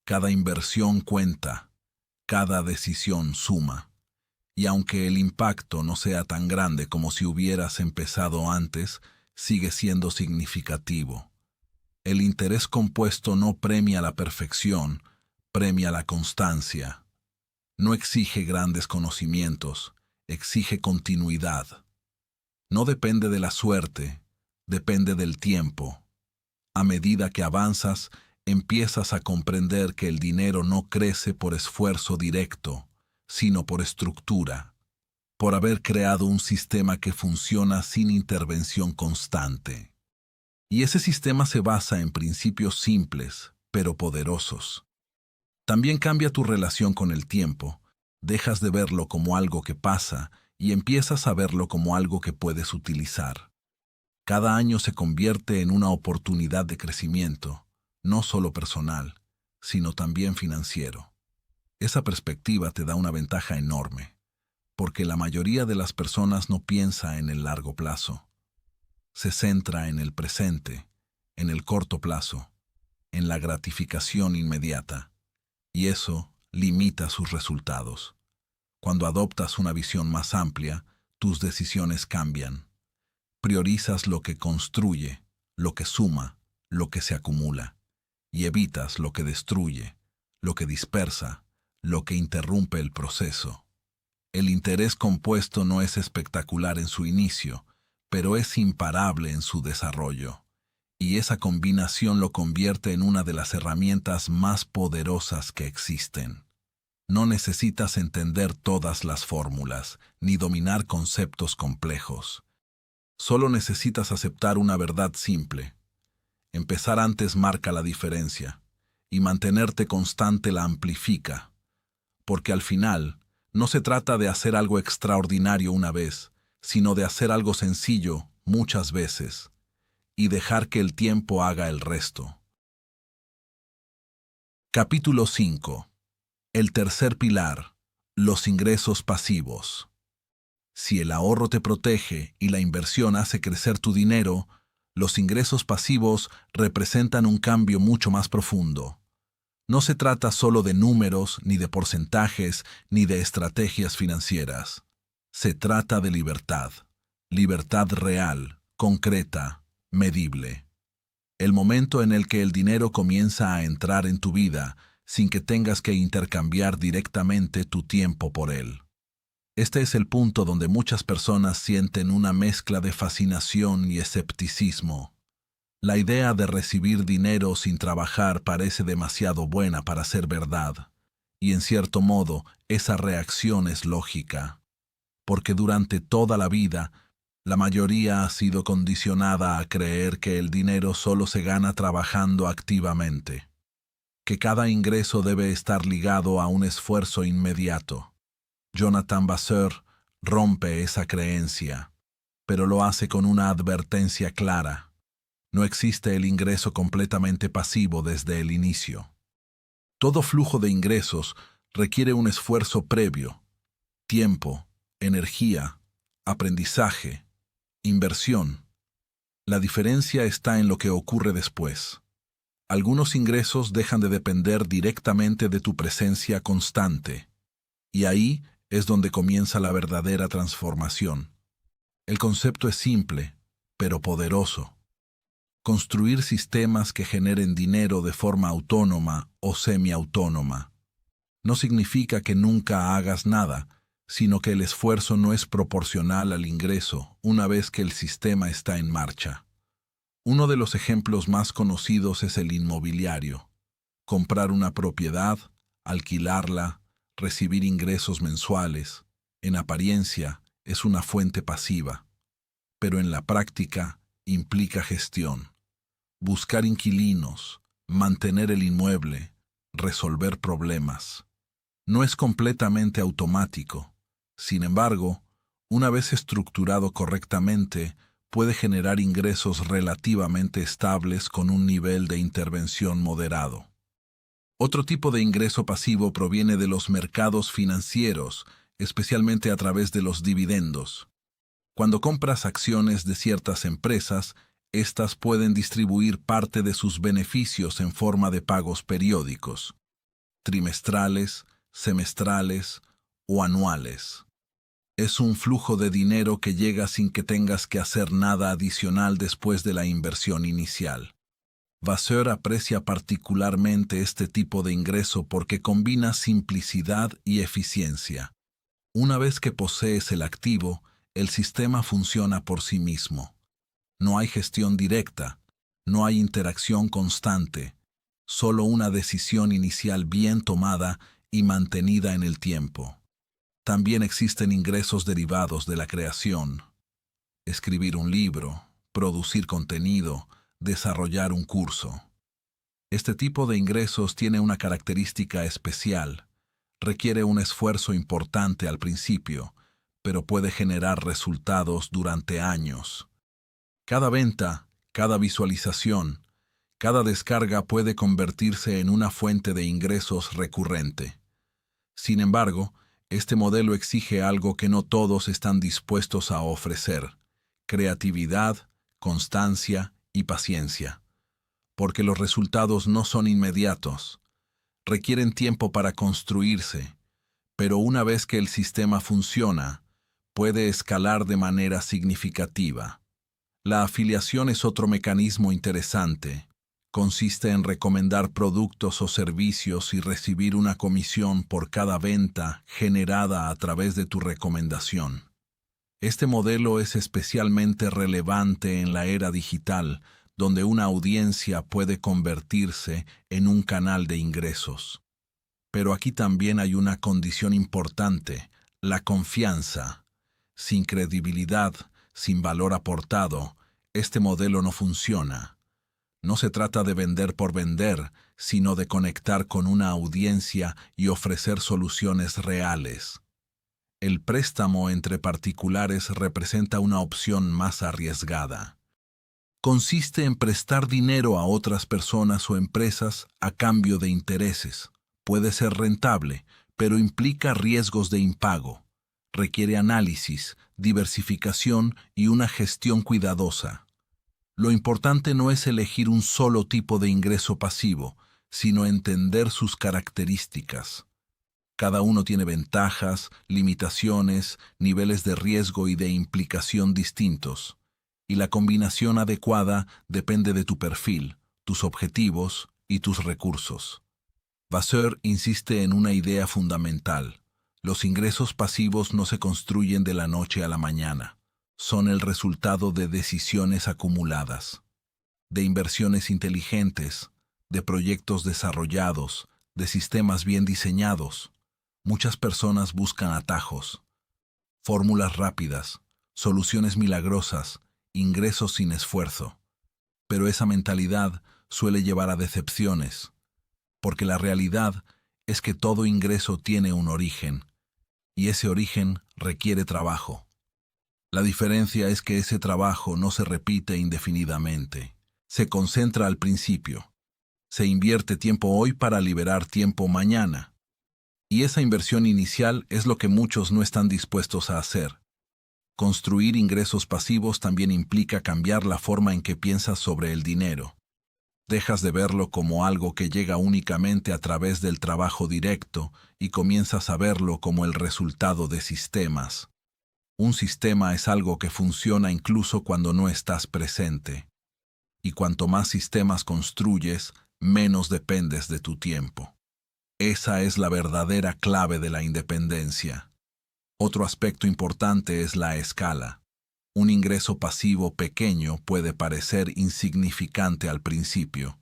Cada inversión cuenta. Cada decisión suma. Y aunque el impacto no sea tan grande como si hubieras empezado antes, sigue siendo significativo. El interés compuesto no premia la perfección, premia la constancia. No exige grandes conocimientos, exige continuidad. No depende de la suerte, depende del tiempo. A medida que avanzas, empiezas a comprender que el dinero no crece por esfuerzo directo, sino por estructura, por haber creado un sistema que funciona sin intervención constante. Y ese sistema se basa en principios simples, pero poderosos. También cambia tu relación con el tiempo, dejas de verlo como algo que pasa y empiezas a verlo como algo que puedes utilizar. Cada año se convierte en una oportunidad de crecimiento, no solo personal, sino también financiero. Esa perspectiva te da una ventaja enorme, porque la mayoría de las personas no piensa en el largo plazo. Se centra en el presente, en el corto plazo, en la gratificación inmediata, y eso limita sus resultados. Cuando adoptas una visión más amplia, tus decisiones cambian. Priorizas lo que construye, lo que suma, lo que se acumula, y evitas lo que destruye, lo que dispersa, lo que interrumpe el proceso. El interés compuesto no es espectacular en su inicio, pero es imparable en su desarrollo. Y esa combinación lo convierte en una de las herramientas más poderosas que existen. No necesitas entender todas las fórmulas, ni dominar conceptos complejos. Solo necesitas aceptar una verdad simple. Empezar antes marca la diferencia, y mantenerte constante la amplifica. Porque al final, no se trata de hacer algo extraordinario una vez, sino de hacer algo sencillo muchas veces, y dejar que el tiempo haga el resto. Capítulo 5. El tercer pilar, los ingresos pasivos. Si el ahorro te protege y la inversión hace crecer tu dinero, los ingresos pasivos representan un cambio mucho más profundo. No se trata solo de números, ni de porcentajes, ni de estrategias financieras. Se trata de libertad. Libertad real, concreta, medible. El momento en el que el dinero comienza a entrar en tu vida sin que tengas que intercambiar directamente tu tiempo por él. Este es el punto donde muchas personas sienten una mezcla de fascinación y escepticismo. La idea de recibir dinero sin trabajar parece demasiado buena para ser verdad, y en cierto modo esa reacción es lógica, porque durante toda la vida la mayoría ha sido condicionada a creer que el dinero solo se gana trabajando activamente, que cada ingreso debe estar ligado a un esfuerzo inmediato. Jonathan Vasseur rompe esa creencia, pero lo hace con una advertencia clara. No existe el ingreso completamente pasivo desde el inicio. Todo flujo de ingresos requiere un esfuerzo previo: tiempo, energía, aprendizaje, inversión. La diferencia está en lo que ocurre después. Algunos ingresos dejan de depender directamente de tu presencia constante, y ahí es donde comienza la verdadera transformación. El concepto es simple, pero poderoso. Construir sistemas que generen dinero de forma autónoma o semiautónoma no significa que nunca hagas nada, sino que el esfuerzo no es proporcional al ingreso una vez que el sistema está en marcha. Uno de los ejemplos más conocidos es el inmobiliario. Comprar una propiedad, alquilarla, recibir ingresos mensuales, en apariencia, es una fuente pasiva, pero en la práctica implica gestión. Buscar inquilinos, mantener el inmueble, resolver problemas. No es completamente automático. Sin embargo, una vez estructurado correctamente, puede generar ingresos relativamente estables con un nivel de intervención moderado. Otro tipo de ingreso pasivo proviene de los mercados financieros, especialmente a través de los dividendos. Cuando compras acciones de ciertas empresas, estas pueden distribuir parte de sus beneficios en forma de pagos periódicos, trimestrales, semestrales o anuales. Es un flujo de dinero que llega sin que tengas que hacer nada adicional después de la inversión inicial. Vasseur aprecia particularmente este tipo de ingreso porque combina simplicidad y eficiencia. Una vez que posees el activo, el sistema funciona por sí mismo. No hay gestión directa, no hay interacción constante, solo una decisión inicial bien tomada y mantenida en el tiempo. También existen ingresos derivados de la creación: escribir un libro, producir contenido, desarrollar un curso. Este tipo de ingresos tiene una característica especial. Requiere un esfuerzo importante al principio, pero puede generar resultados durante años. Cada venta, cada visualización, cada descarga puede convertirse en una fuente de ingresos recurrente. Sin embargo, este modelo exige algo que no todos están dispuestos a ofrecer: creatividad, constancia y paciencia. Porque los resultados no son inmediatos. Requieren tiempo para construirse, pero una vez que el sistema funciona, puede escalar de manera significativa. La afiliación es otro mecanismo interesante. Consiste en recomendar productos o servicios y recibir una comisión por cada venta generada a través de tu recomendación. Este modelo es especialmente relevante en la era digital, donde una audiencia puede convertirse en un canal de ingresos. Pero aquí también hay una condición importante: la confianza. Sin credibilidad, sin valor aportado, este modelo no funciona. No se trata de vender por vender, sino de conectar con una audiencia y ofrecer soluciones reales. El préstamo entre particulares representa una opción más arriesgada. Consiste en prestar dinero a otras personas o empresas a cambio de intereses. Puede ser rentable, pero implica riesgos de impago. Requiere análisis, diversificación y una gestión cuidadosa. Lo importante no es elegir un solo tipo de ingreso pasivo, sino entender sus características. Cada uno tiene ventajas, limitaciones, niveles de riesgo y de implicación distintos, y la combinación adecuada depende de tu perfil, tus objetivos y tus recursos. Vasseur insiste en una idea fundamental: Los ingresos pasivos no se construyen de la noche a la mañana. Son el resultado de decisiones acumuladas, de inversiones inteligentes, de proyectos desarrollados, de sistemas bien diseñados. Muchas personas buscan atajos, fórmulas rápidas, soluciones milagrosas, ingresos sin esfuerzo. Pero esa mentalidad suele llevar a decepciones, porque la realidad es que todo ingreso tiene un origen, y ese origen requiere trabajo. La diferencia es que ese trabajo no se repite indefinidamente. Se concentra al principio. Se invierte tiempo hoy para liberar tiempo mañana. Y esa inversión inicial es lo que muchos no están dispuestos a hacer. Construir ingresos pasivos también implica cambiar la forma en que piensas sobre el dinero. Dejas de verlo como algo que llega únicamente a través del trabajo directo y comienzas a verlo como el resultado de sistemas. Un sistema es algo que funciona incluso cuando no estás presente. Y cuanto más sistemas construyes, menos dependes de tu tiempo. Esa es la verdadera clave de la independencia. Otro aspecto importante es la escala. Un ingreso pasivo pequeño puede parecer insignificante al principio,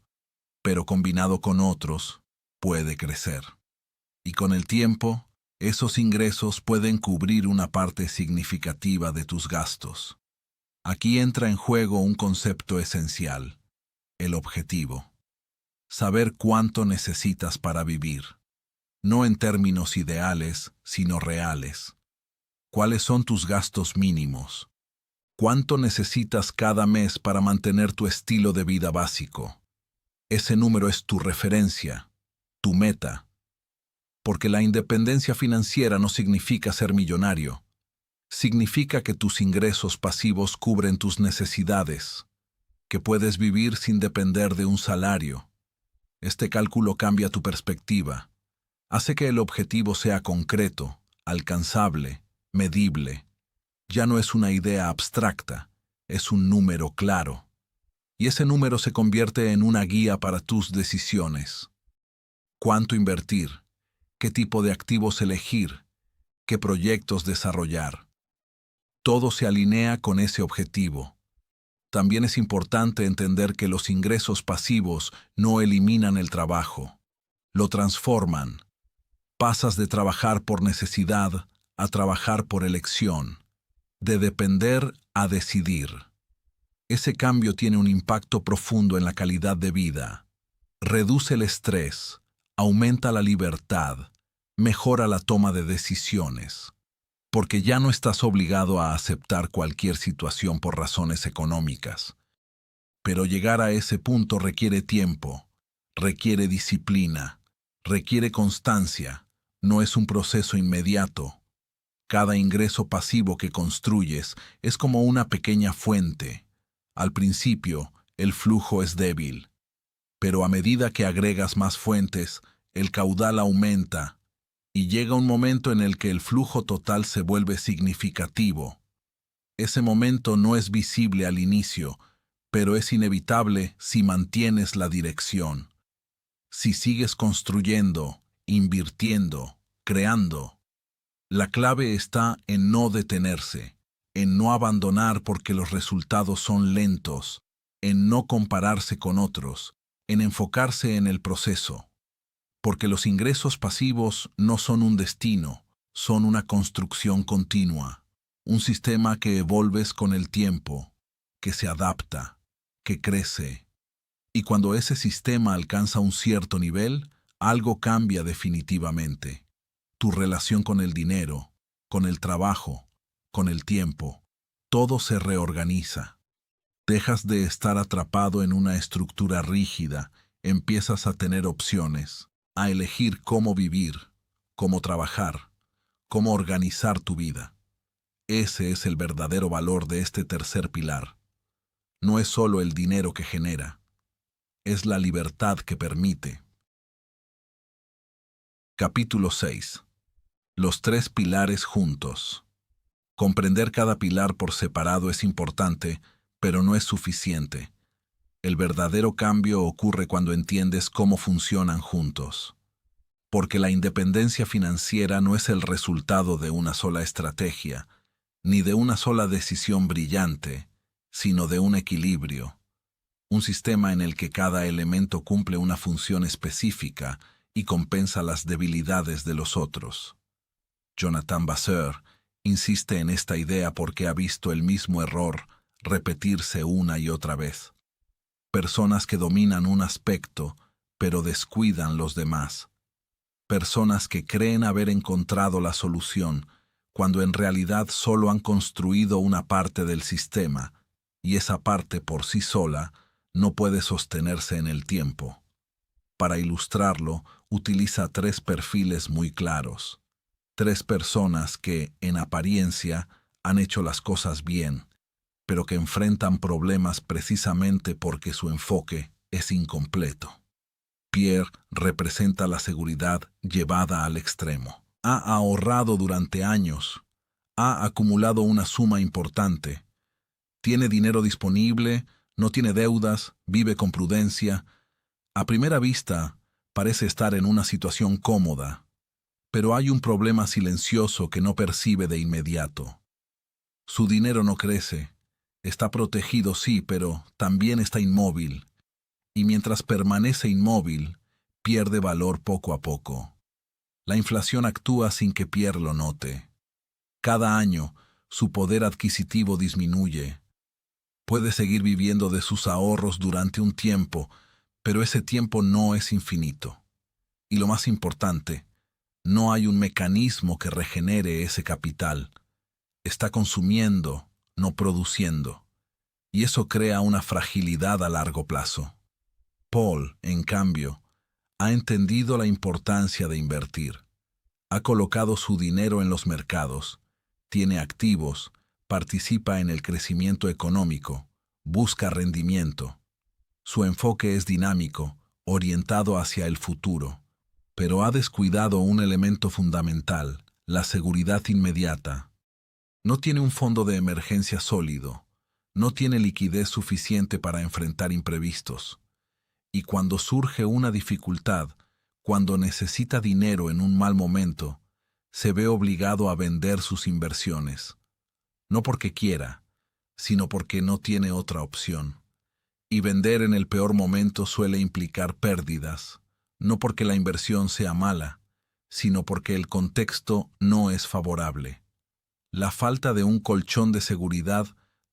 pero combinado con otros, puede crecer. Y con el tiempo, esos ingresos pueden cubrir una parte significativa de tus gastos. Aquí entra en juego un concepto esencial: el objetivo. Saber cuánto necesitas para vivir. No en términos ideales, sino reales. ¿Cuáles son tus gastos mínimos? ¿Cuánto necesitas cada mes para mantener tu estilo de vida básico? Ese número es tu referencia, tu meta. Porque la independencia financiera no significa ser millonario. Significa que tus ingresos pasivos cubren tus necesidades, que puedes vivir sin depender de un salario. Este cálculo cambia tu perspectiva. Hace que el objetivo sea concreto, alcanzable, medible. Ya no es una idea abstracta, es un número claro. Y ese número se convierte en una guía para tus decisiones. ¿Cuánto invertir? ¿Qué tipo de activos elegir? ¿Qué proyectos desarrollar? Todo se alinea con ese objetivo. También es importante entender que los ingresos pasivos no eliminan el trabajo, lo transforman. Pasas de trabajar por necesidad a trabajar por elección, de depender a decidir. Ese cambio tiene un impacto profundo en la calidad de vida. Reduce el estrés, aumenta la libertad, mejora la toma de decisiones, porque ya no estás obligado a aceptar cualquier situación por razones económicas. Pero llegar a ese punto requiere tiempo, requiere disciplina, requiere constancia, no es un proceso inmediato. Cada ingreso pasivo que construyes es como una pequeña fuente. Al principio, el flujo es débil, pero a medida que agregas más fuentes, el caudal aumenta, y llega un momento en el que el flujo total se vuelve significativo. Ese momento no es visible al inicio, pero es inevitable si mantienes la dirección. Si sigues construyendo, invirtiendo, creando. La clave está en no detenerse, en no abandonar porque los resultados son lentos, en no compararse con otros, en enfocarse en el proceso. Porque los ingresos pasivos no son un destino, son una construcción continua, un sistema que evolves con el tiempo, que se adapta, que crece. Y cuando ese sistema alcanza un cierto nivel, algo cambia definitivamente. Tu relación con el dinero, con el trabajo, con el tiempo, todo se reorganiza. Dejas de estar atrapado en una estructura rígida, empiezas a tener opciones, a elegir cómo vivir, cómo trabajar, cómo organizar tu vida. Ese es el verdadero valor de este tercer pilar. No es solo el dinero que genera, es la libertad que permite. Capítulo 6. Los tres pilares juntos. Comprender cada pilar por separado es importante, pero no es suficiente. El verdadero cambio ocurre cuando entiendes cómo funcionan juntos. porque la independencia financiera no es el resultado de una sola estrategia, ni de una sola decisión brillante, sino de un equilibrio, un sistema en el que cada elemento cumple una función específica y compensa las debilidades de los otros. Jonathan Basser insiste en esta idea porque ha visto el mismo error repetirse una y otra vez. Personas que dominan un aspecto, pero descuidan los demás. Personas que creen haber encontrado la solución, cuando en realidad solo han construido una parte del sistema, y esa parte por sí sola no puede sostenerse en el tiempo. Para ilustrarlo, utiliza 3 perfiles muy claros. 3 personas que, en apariencia, han hecho las cosas bien, pero que enfrentan problemas precisamente porque su enfoque es incompleto. Pierre representa la seguridad llevada al extremo. Ha ahorrado durante años, ha acumulado una suma importante, tiene dinero disponible, no tiene deudas, vive con prudencia. A primera vista, parece estar en una situación cómoda, pero hay un problema silencioso que no percibe de inmediato. Su dinero no crece, está protegido sí, pero también está inmóvil, y mientras permanece inmóvil, pierde valor poco a poco. La inflación actúa sin que Pierre lo note. Cada año, su poder adquisitivo disminuye. Puede seguir viviendo de sus ahorros durante un tiempo, pero ese tiempo no es infinito. Y lo más importante, no hay un mecanismo que regenere ese capital. Está consumiendo, no produciendo. Y eso crea una fragilidad a largo plazo. Paul, en cambio, ha entendido la importancia de invertir. Ha colocado su dinero en los mercados, tiene activos, participa en el crecimiento económico, busca rendimiento. Su enfoque es dinámico, orientado hacia el futuro, pero ha descuidado un elemento fundamental, la seguridad inmediata. No tiene un fondo de emergencia sólido, no tiene liquidez suficiente para enfrentar imprevistos. Y cuando surge una dificultad, cuando necesita dinero en un mal momento, se ve obligado a vender sus inversiones. No porque quiera, sino porque no tiene otra opción. Y vender en el peor momento suele implicar pérdidas, no porque la inversión sea mala, sino porque el contexto no es favorable. La falta de un colchón de seguridad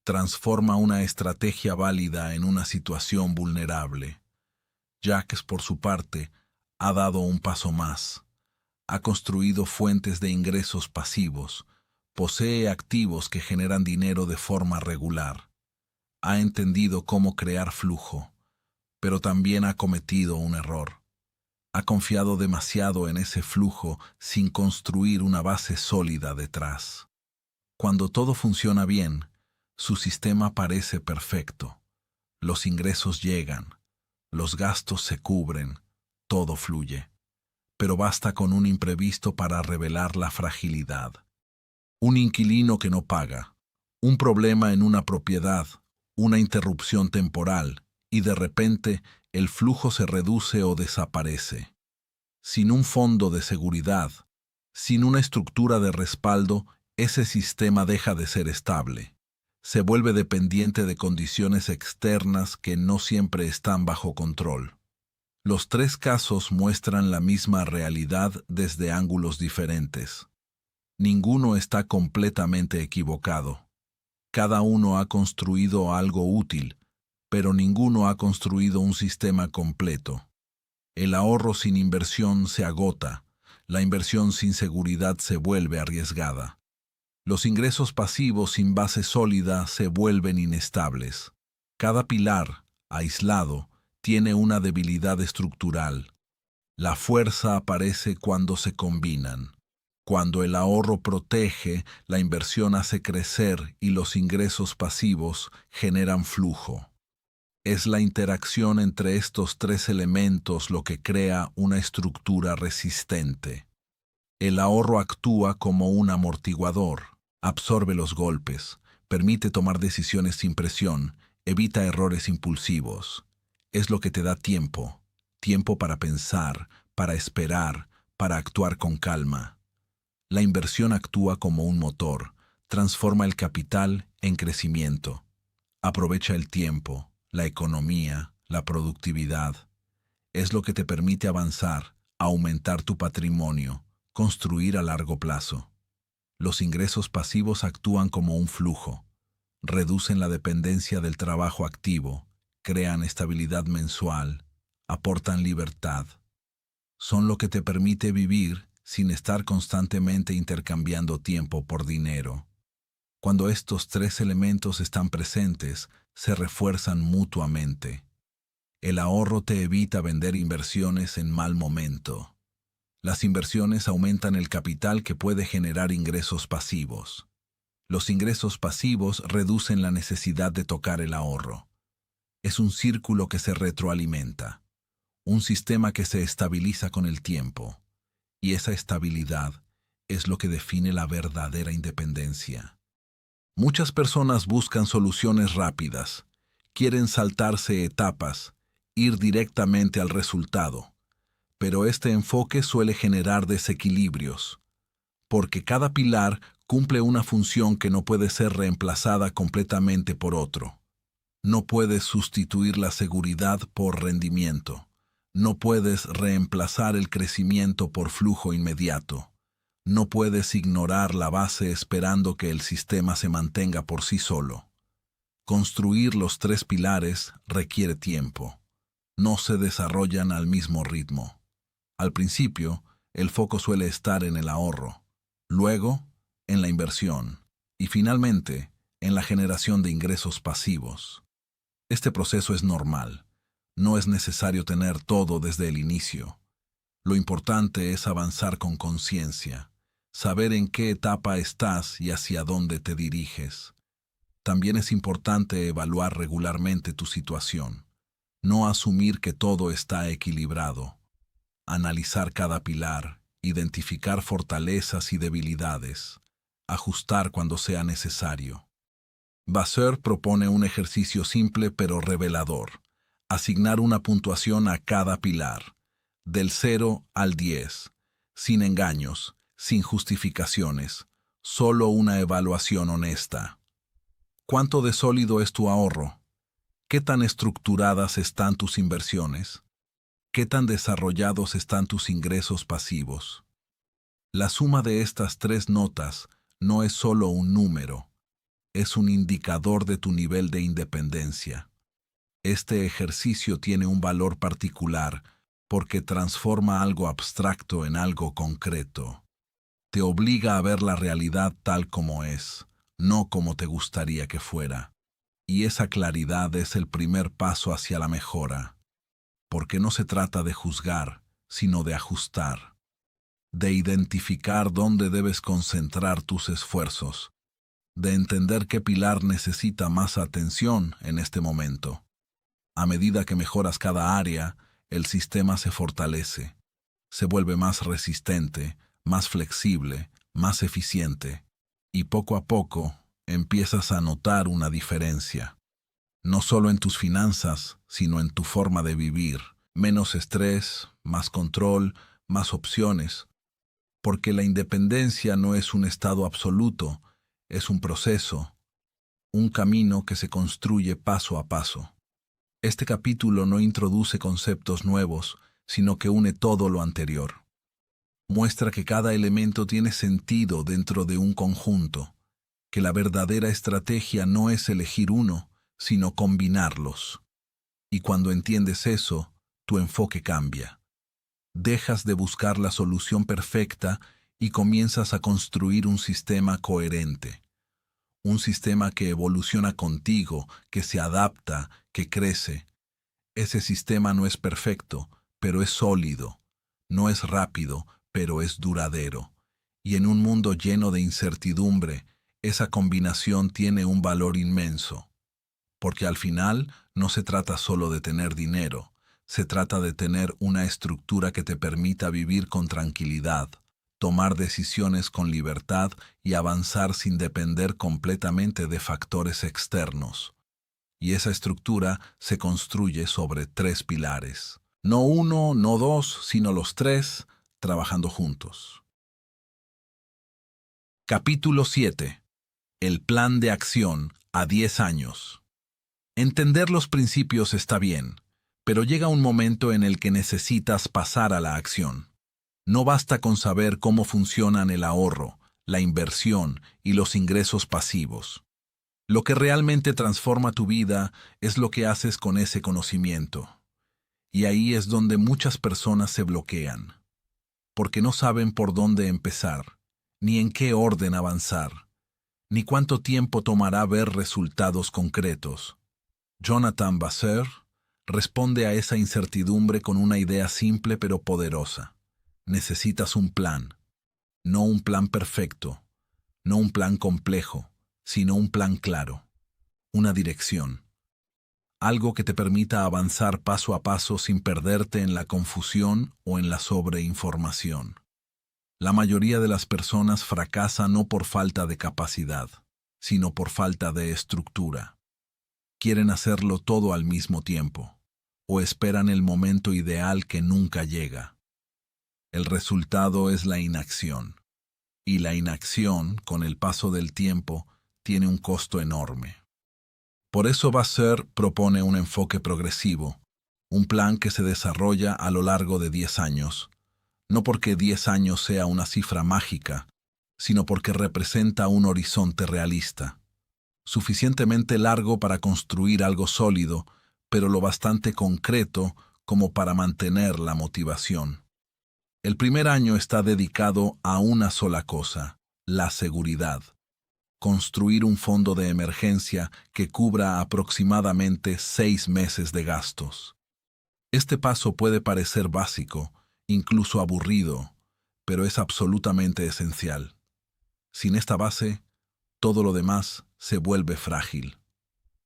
transforma una estrategia válida en una situación vulnerable. Jacques, por su parte, ha dado un paso más. Ha construido fuentes de ingresos pasivos, posee activos que generan dinero de forma regular. Ha entendido cómo crear flujo, pero también ha cometido un error. Ha confiado demasiado en ese flujo sin construir una base sólida detrás. Cuando todo funciona bien, su sistema parece perfecto. Los ingresos llegan, los gastos se cubren, todo fluye. Pero basta con un imprevisto para revelar la fragilidad. Un inquilino que no paga, un problema en una propiedad, una interrupción temporal, y de repente el flujo se reduce o desaparece. Sin un fondo de seguridad, sin una estructura de respaldo, ese sistema deja de ser estable. Se vuelve dependiente de condiciones externas que no siempre están bajo control. Los 3 casos muestran la misma realidad desde ángulos diferentes. Ninguno está completamente equivocado. Cada uno ha construido algo útil, pero ninguno ha construido un sistema completo. El ahorro sin inversión se agota, la inversión sin seguridad se vuelve arriesgada. Los ingresos pasivos sin base sólida se vuelven inestables. Cada pilar, aislado, tiene una debilidad estructural. La fuerza aparece cuando se combinan. Cuando el ahorro protege, la inversión hace crecer y los ingresos pasivos generan flujo. Es la interacción entre estos 3 elementos lo que crea una estructura resistente. El ahorro actúa como un amortiguador, absorbe los golpes, permite tomar decisiones sin presión, evita errores impulsivos. Es lo que te da tiempo, tiempo para pensar, para esperar, para actuar con calma. La inversión actúa como un motor, transforma el capital en crecimiento. Aprovecha el tiempo, la economía, la productividad. Es lo que te permite avanzar, aumentar tu patrimonio, construir a largo plazo. Los ingresos pasivos actúan como un flujo. Reducen la dependencia del trabajo activo, crean estabilidad mensual, aportan libertad. Son lo que te permite vivir sin estar constantemente intercambiando tiempo por dinero. Cuando estos tres elementos están presentes, se refuerzan mutuamente. El ahorro te evita vender inversiones en mal momento. Las inversiones aumentan el capital que puede generar ingresos pasivos. Los ingresos pasivos reducen la necesidad de tocar el ahorro. Es un círculo que se retroalimenta, un sistema que se estabiliza con el tiempo. Y esa estabilidad es lo que define la verdadera independencia. Muchas personas buscan soluciones rápidas, quieren saltarse etapas, ir directamente al resultado, pero este enfoque suele generar desequilibrios, porque cada pilar cumple una función que no puede ser reemplazada completamente por otro. No puedes sustituir la seguridad por rendimiento. No puedes reemplazar el crecimiento por flujo inmediato. No puedes ignorar la base esperando que el sistema se mantenga por sí solo. Construir los tres pilares requiere tiempo. No se desarrollan al mismo ritmo. Al principio, el foco suele estar en el ahorro, luego, en la inversión y finalmente, en la generación de ingresos pasivos. Este proceso es normal. No es necesario tener todo desde el inicio. Lo importante es avanzar con conciencia, saber en qué etapa estás y hacia dónde te diriges. También es importante evaluar regularmente tu situación. No asumir que todo está equilibrado. Analizar cada pilar, identificar fortalezas y debilidades. Ajustar cuando sea necesario. Vasseur propone un ejercicio simple pero revelador. Asignar una puntuación a cada pilar, del 0 al 10, sin engaños, sin justificaciones, solo una evaluación honesta. ¿Cuánto de sólido es tu ahorro? ¿Qué tan estructuradas están tus inversiones? ¿Qué tan desarrollados están tus ingresos pasivos? La suma de estas tres notas no es solo un número, es un indicador de tu nivel de independencia. Este ejercicio tiene un valor particular porque transforma algo abstracto en algo concreto. Te obliga a ver la realidad tal como es, no como te gustaría que fuera. Y esa claridad es el primer paso hacia la mejora, porque no se trata de juzgar, sino de ajustar, de identificar dónde debes concentrar tus esfuerzos, de entender qué pilar necesita más atención en este momento. A medida que mejoras cada área, el sistema se fortalece, se vuelve más resistente, más flexible, más eficiente, y poco a poco empiezas a notar una diferencia. No solo en tus finanzas, sino en tu forma de vivir. Menos estrés, más control, más opciones. Porque la independencia no es un estado absoluto, es un proceso, un camino que se construye paso a paso. Este capítulo no introduce conceptos nuevos, sino que une todo lo anterior. Muestra que cada elemento tiene sentido dentro de un conjunto, que la verdadera estrategia no es elegir uno, sino combinarlos. Y cuando entiendes eso, tu enfoque cambia. Dejas de buscar la solución perfecta y comienzas a construir un sistema coherente. Un sistema que evoluciona contigo, que se adapta, que crece. Ese sistema no es perfecto, pero es sólido. No es rápido, pero es duradero. Y en un mundo lleno de incertidumbre, esa combinación tiene un valor inmenso. Porque al final no se trata solo de tener dinero, se trata de tener una estructura que te permita vivir con tranquilidad, tomar decisiones con libertad y avanzar sin depender completamente de factores externos. Y esa estructura se construye sobre tres pilares. No uno, no dos, sino los tres, trabajando juntos. Capítulo 7. El plan de acción a 10 años. Entender los principios está bien, pero llega un momento en el que necesitas pasar a la acción. No basta con saber cómo funcionan el ahorro, la inversión y los ingresos pasivos. Lo que realmente transforma tu vida es lo que haces con ese conocimiento. Y ahí es donde muchas personas se bloquean, porque no saben por dónde empezar, ni en qué orden avanzar, ni cuánto tiempo tomará ver resultados concretos. Jonathan Basser responde a esa incertidumbre con una idea simple pero poderosa. Necesitas un plan, no un plan perfecto, no un plan complejo, sino un plan claro, una dirección. Algo que te permita avanzar paso a paso sin perderte en la confusión o en la sobreinformación. La mayoría de las personas fracasa no por falta de capacidad, sino por falta de estructura. Quieren hacerlo todo al mismo tiempo, o esperan el momento ideal que nunca llega. El resultado es la inacción, y la inacción, con el paso del tiempo, tiene un costo enorme. Por eso Basser propone un enfoque progresivo, un plan que se desarrolla a lo largo de 10 años, no porque 10 años sea una cifra mágica, sino porque representa un horizonte realista, suficientemente largo para construir algo sólido, pero lo bastante concreto como para mantener la motivación. El primer año está dedicado a una sola cosa, la seguridad. Construir un fondo de emergencia que cubra aproximadamente 6 meses de gastos. Este paso puede parecer básico, incluso aburrido, pero es absolutamente esencial. Sin esta base, todo lo demás se vuelve frágil.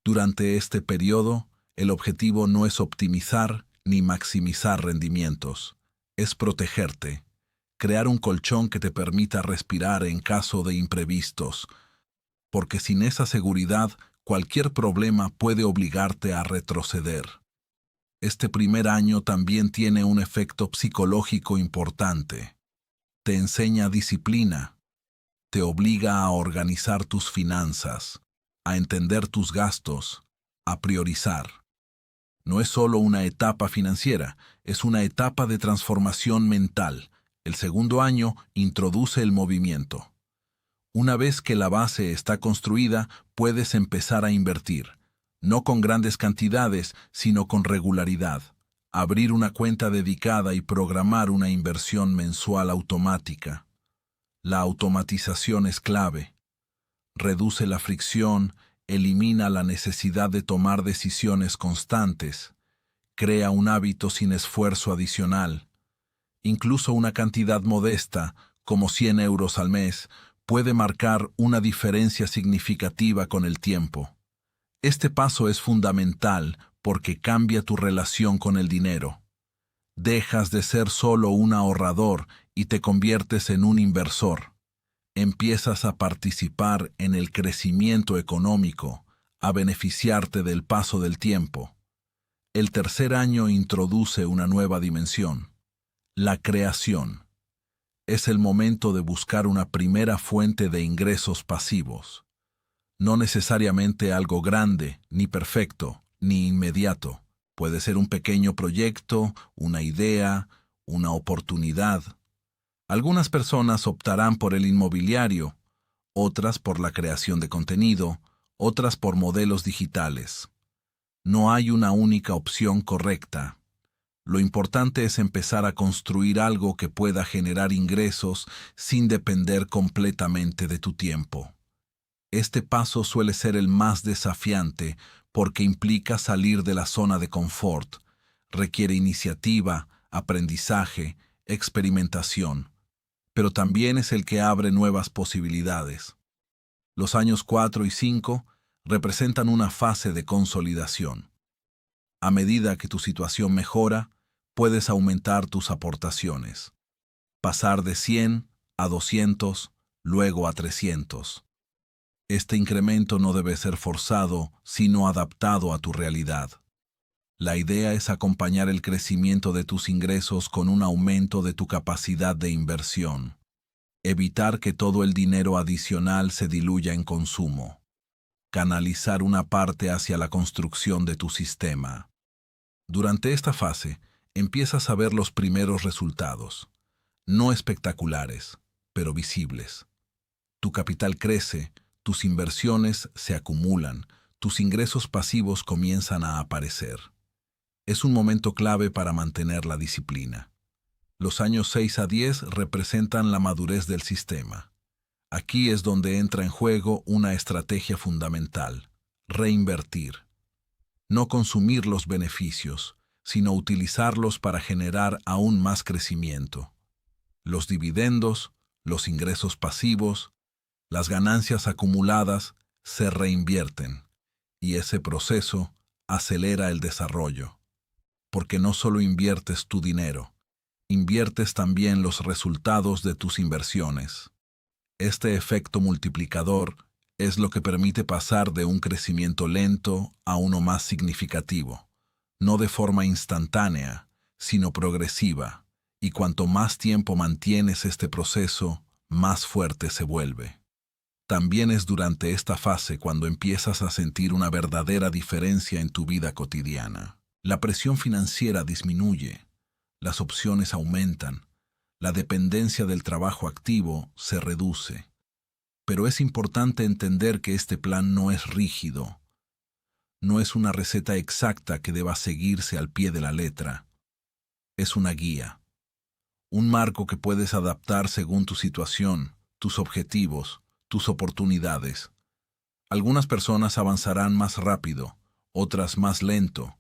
Durante este periodo, el objetivo no es optimizar ni maximizar rendimientos, es protegerte, crear un colchón que te permita respirar en caso de imprevistos, porque sin esa seguridad, cualquier problema puede obligarte a retroceder. Este primer año también tiene un efecto psicológico importante. Te enseña disciplina, te obliga a organizar tus finanzas, a entender tus gastos, a priorizar. No es solo una etapa financiera, es una etapa de transformación mental. El segundo año introduce el movimiento. Una vez que la base está construida, puedes empezar a invertir, no con grandes cantidades, sino con regularidad. Abrir una cuenta dedicada y programar una inversión mensual automática. La automatización es clave. Reduce la fricción, elimina la necesidad de tomar decisiones constantes, crea un hábito sin esfuerzo adicional. Incluso una cantidad modesta, como 100 euros al mes, puede marcar una diferencia significativa con el tiempo. Este paso es fundamental porque cambia tu relación con el dinero. Dejas de ser solo un ahorrador y te conviertes en un inversor. Empiezas a participar en el crecimiento económico, a beneficiarte del paso del tiempo. El tercer año introduce una nueva dimensión, la creación. Es el momento de buscar una primera fuente de ingresos pasivos. No necesariamente algo grande, ni perfecto, ni inmediato. Puede ser un pequeño proyecto, una idea, una oportunidad. Algunas personas optarán por el inmobiliario, otras por la creación de contenido, otras por modelos digitales. No hay una única opción correcta. Lo importante es empezar a construir algo que pueda generar ingresos sin depender completamente de tu tiempo. Este paso suele ser el más desafiante porque implica salir de la zona de confort, requiere iniciativa, aprendizaje, experimentación, pero también es el que abre nuevas posibilidades. Los años 4 y 5 representan una fase de consolidación. A medida que tu situación mejora, puedes aumentar tus aportaciones. Pasar de 100 a 200, luego a 300. Este incremento no debe ser forzado, sino adaptado a tu realidad. La idea es acompañar el crecimiento de tus ingresos con un aumento de tu capacidad de inversión. Evitar que todo el dinero adicional se diluya en consumo. Canalizar una parte hacia la construcción de tu sistema. Durante esta fase, empiezas a ver los primeros resultados, no espectaculares, pero visibles. Tu capital crece, tus inversiones se acumulan, tus ingresos pasivos comienzan a aparecer. Es un momento clave para mantener la disciplina. Los años 6 a 10 representan la madurez del sistema. Aquí es donde entra en juego una estrategia fundamental: reinvertir. No consumir los beneficios, sino utilizarlos para generar aún más crecimiento. Los dividendos, los ingresos pasivos, las ganancias acumuladas se reinvierten, y ese proceso acelera el desarrollo. Porque no solo inviertes tu dinero, inviertes también los resultados de tus inversiones. Este efecto multiplicador es lo que permite pasar de un crecimiento lento a uno más significativo, no de forma instantánea, sino progresiva, y cuanto más tiempo mantienes este proceso, más fuerte se vuelve. También es durante esta fase cuando empiezas a sentir una verdadera diferencia en tu vida cotidiana. La presión financiera disminuye, las opciones aumentan, la dependencia del trabajo activo se reduce. Pero es importante entender que este plan no es rígido, no es una receta exacta que deba seguirse al pie de la letra. Es una guía, un marco que puedes adaptar según tu situación, tus objetivos, tus oportunidades. Algunas personas avanzarán más rápido, otras más lento.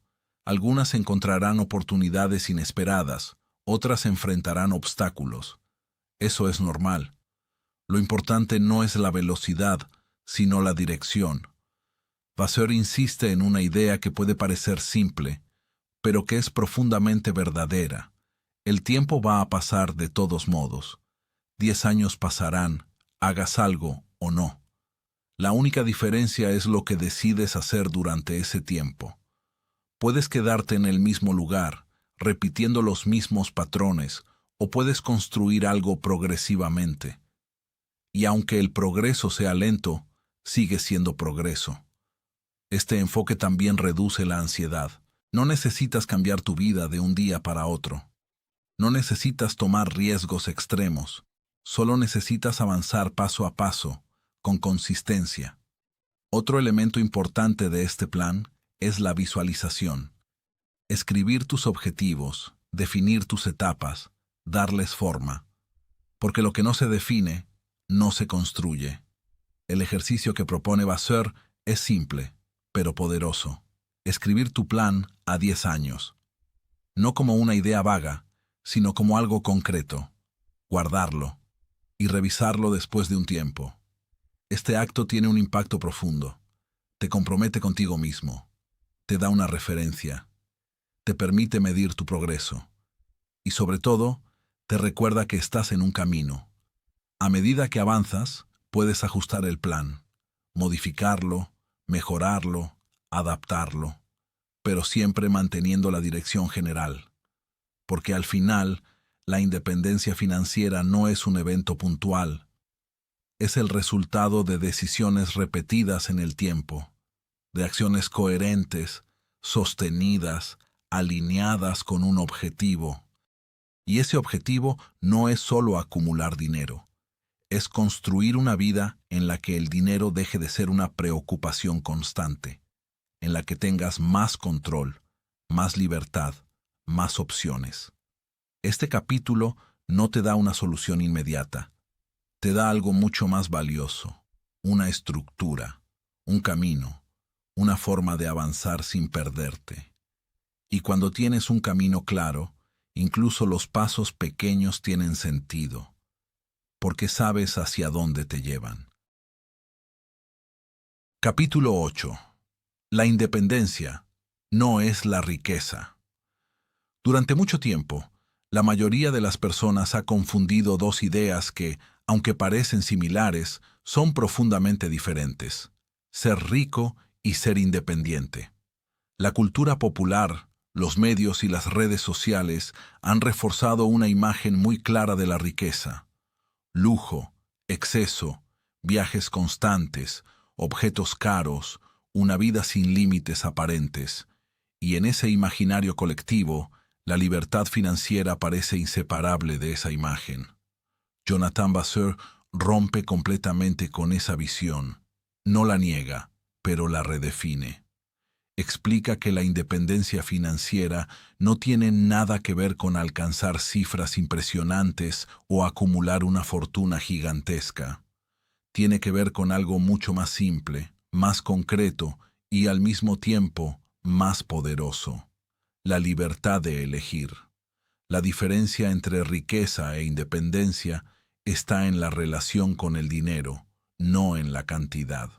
Algunas encontrarán oportunidades inesperadas, otras enfrentarán obstáculos. Eso es normal. Lo importante no es la velocidad, sino la dirección. Vasseur insiste en una idea que puede parecer simple, pero que es profundamente verdadera. El tiempo va a pasar de todos modos. 10 años pasarán, hagas algo o no. La única diferencia es lo que decides hacer durante ese tiempo. Puedes quedarte en el mismo lugar, repitiendo los mismos patrones, o puedes construir algo progresivamente. Y aunque el progreso sea lento, sigue siendo progreso. Este enfoque también reduce la ansiedad. No necesitas cambiar tu vida de un día para otro. No necesitas tomar riesgos extremos. Solo necesitas avanzar paso a paso, con consistencia. Otro elemento importante de este plan es la visualización. Escribir tus objetivos, definir tus etapas, darles forma. Porque lo que no se define, no se construye. El ejercicio que propone Vasseur es simple, pero poderoso. Escribir tu plan a 10 años. No como una idea vaga, sino como algo concreto. Guardarlo y revisarlo después de un tiempo. Este acto tiene un impacto profundo. Te compromete contigo mismo. Te da una referencia. Te permite medir tu progreso. Y sobre todo, te recuerda que estás en un camino. A medida que avanzas, puedes ajustar el plan, modificarlo, mejorarlo, adaptarlo, pero siempre manteniendo la dirección general. Porque al final, la independencia financiera no es un evento puntual. Es el resultado de decisiones repetidas en el tiempo, de acciones coherentes, sostenidas, alineadas con un objetivo. Y ese objetivo no es solo acumular dinero. Es construir una vida en la que el dinero deje de ser una preocupación constante, en la que tengas más control, más libertad, más opciones. Este capítulo no te da una solución inmediata, te da algo mucho más valioso, una estructura, un camino, una forma de avanzar sin perderte. Y cuando tienes un camino claro, incluso los pasos pequeños tienen sentido, porque sabes hacia dónde te llevan. Capítulo 8. La independencia no es la riqueza. Durante mucho tiempo, la mayoría de las personas ha confundido dos ideas que, aunque parecen similares, son profundamente diferentes: ser rico y ser independiente. La cultura popular, los medios y las redes sociales han reforzado una imagen muy clara de la riqueza. Lujo, exceso, viajes constantes, objetos caros, una vida sin límites aparentes. Y en ese imaginario colectivo, la libertad financiera parece inseparable de esa imagen. Jonathan Vasseur rompe completamente con esa visión. No la niega, pero la redefine. Explica que la independencia financiera no tiene nada que ver con alcanzar cifras impresionantes o acumular una fortuna gigantesca. Tiene que ver con algo mucho más simple, más concreto y al mismo tiempo más poderoso: la libertad de elegir. La diferencia entre riqueza e independencia está en la relación con el dinero, no en la cantidad.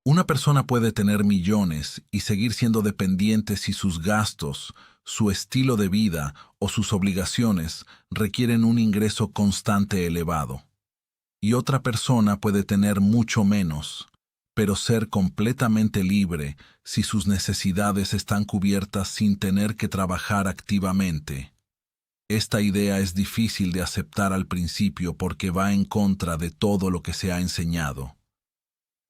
Una persona puede tener millones y seguir siendo dependiente si sus gastos, su estilo de vida o sus obligaciones requieren un ingreso constante elevado. Y otra persona puede tener mucho menos, pero ser completamente libre si sus necesidades están cubiertas sin tener que trabajar activamente. Esta idea es difícil de aceptar al principio porque va en contra de todo lo que se ha enseñado.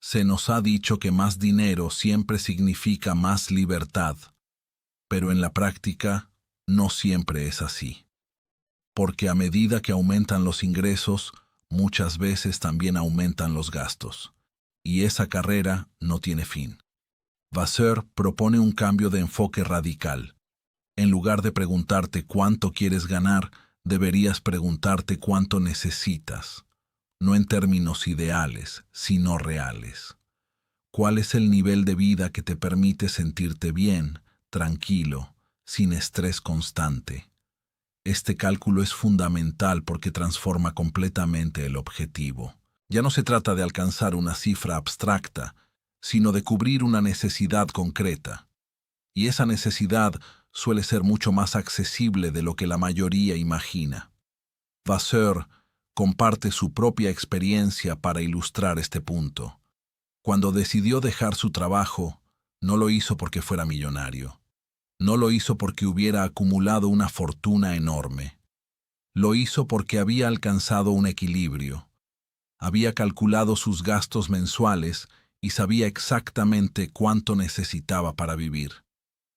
Se nos ha dicho que más dinero siempre significa más libertad, pero en la práctica no siempre es así. Porque a medida que aumentan los ingresos, muchas veces también aumentan los gastos. Y esa carrera no tiene fin. Vasseur propone un cambio de enfoque radical. En lugar de preguntarte cuánto quieres ganar, deberías preguntarte cuánto necesitas. No en términos ideales, sino reales. ¿Cuál es el nivel de vida que te permite sentirte bien, tranquilo, sin estrés constante? Este cálculo es fundamental porque transforma completamente el objetivo. Ya no se trata de alcanzar una cifra abstracta, sino de cubrir una necesidad concreta. Y esa necesidad suele ser mucho más accesible de lo que la mayoría imagina. Vasseur comparte su propia experiencia para ilustrar este punto. Cuando decidió dejar su trabajo, no lo hizo porque fuera millonario. No lo hizo porque hubiera acumulado una fortuna enorme. Lo hizo porque había alcanzado un equilibrio. Había calculado sus gastos mensuales y sabía exactamente cuánto necesitaba para vivir.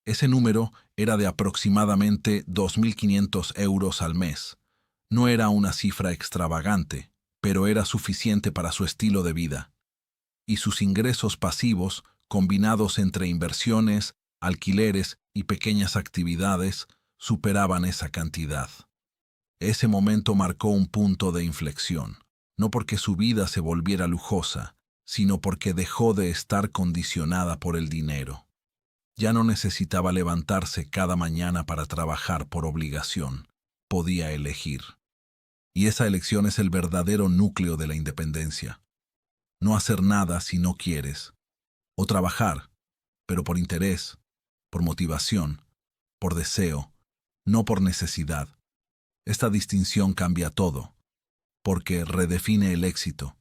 Ese número era de aproximadamente 2.500 euros al mes. No era una cifra extravagante, pero era suficiente para su estilo de vida. Y sus ingresos pasivos, combinados entre inversiones, alquileres y pequeñas actividades, superaban esa cantidad. Ese momento marcó un punto de inflexión, no porque su vida se volviera lujosa, sino porque dejó de estar condicionada por el dinero. Ya no necesitaba levantarse cada mañana para trabajar por obligación. Podía elegir. Y esa elección es el verdadero núcleo de la independencia. No hacer nada si no quieres. O trabajar, pero por interés, por motivación, por deseo, no por necesidad. Esta distinción cambia todo, porque redefine el éxito.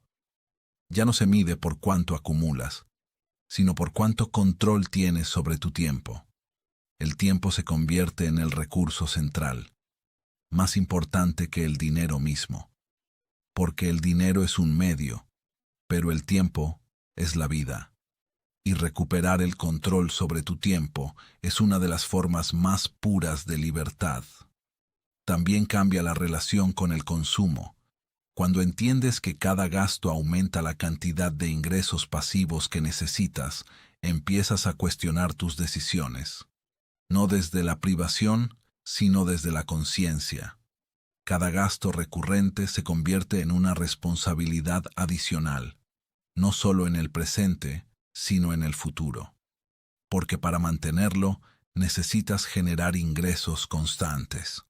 Ya no se mide por cuánto acumulas, sino por cuánto control tienes sobre tu tiempo. El tiempo se convierte en el recurso central, más importante que el dinero mismo, porque el dinero es un medio, pero el tiempo es la vida. Y recuperar el control sobre tu tiempo es una de las formas más puras de libertad. También cambia la relación con el consumo. Cuando entiendes que cada gasto aumenta la cantidad de ingresos pasivos que necesitas, empiezas a cuestionar tus decisiones. No desde la privación, sino desde la conciencia. Cada gasto recurrente se convierte en una responsabilidad adicional, no solo en el presente, sino en el futuro. Porque para mantenerlo, necesitas generar ingresos constantes.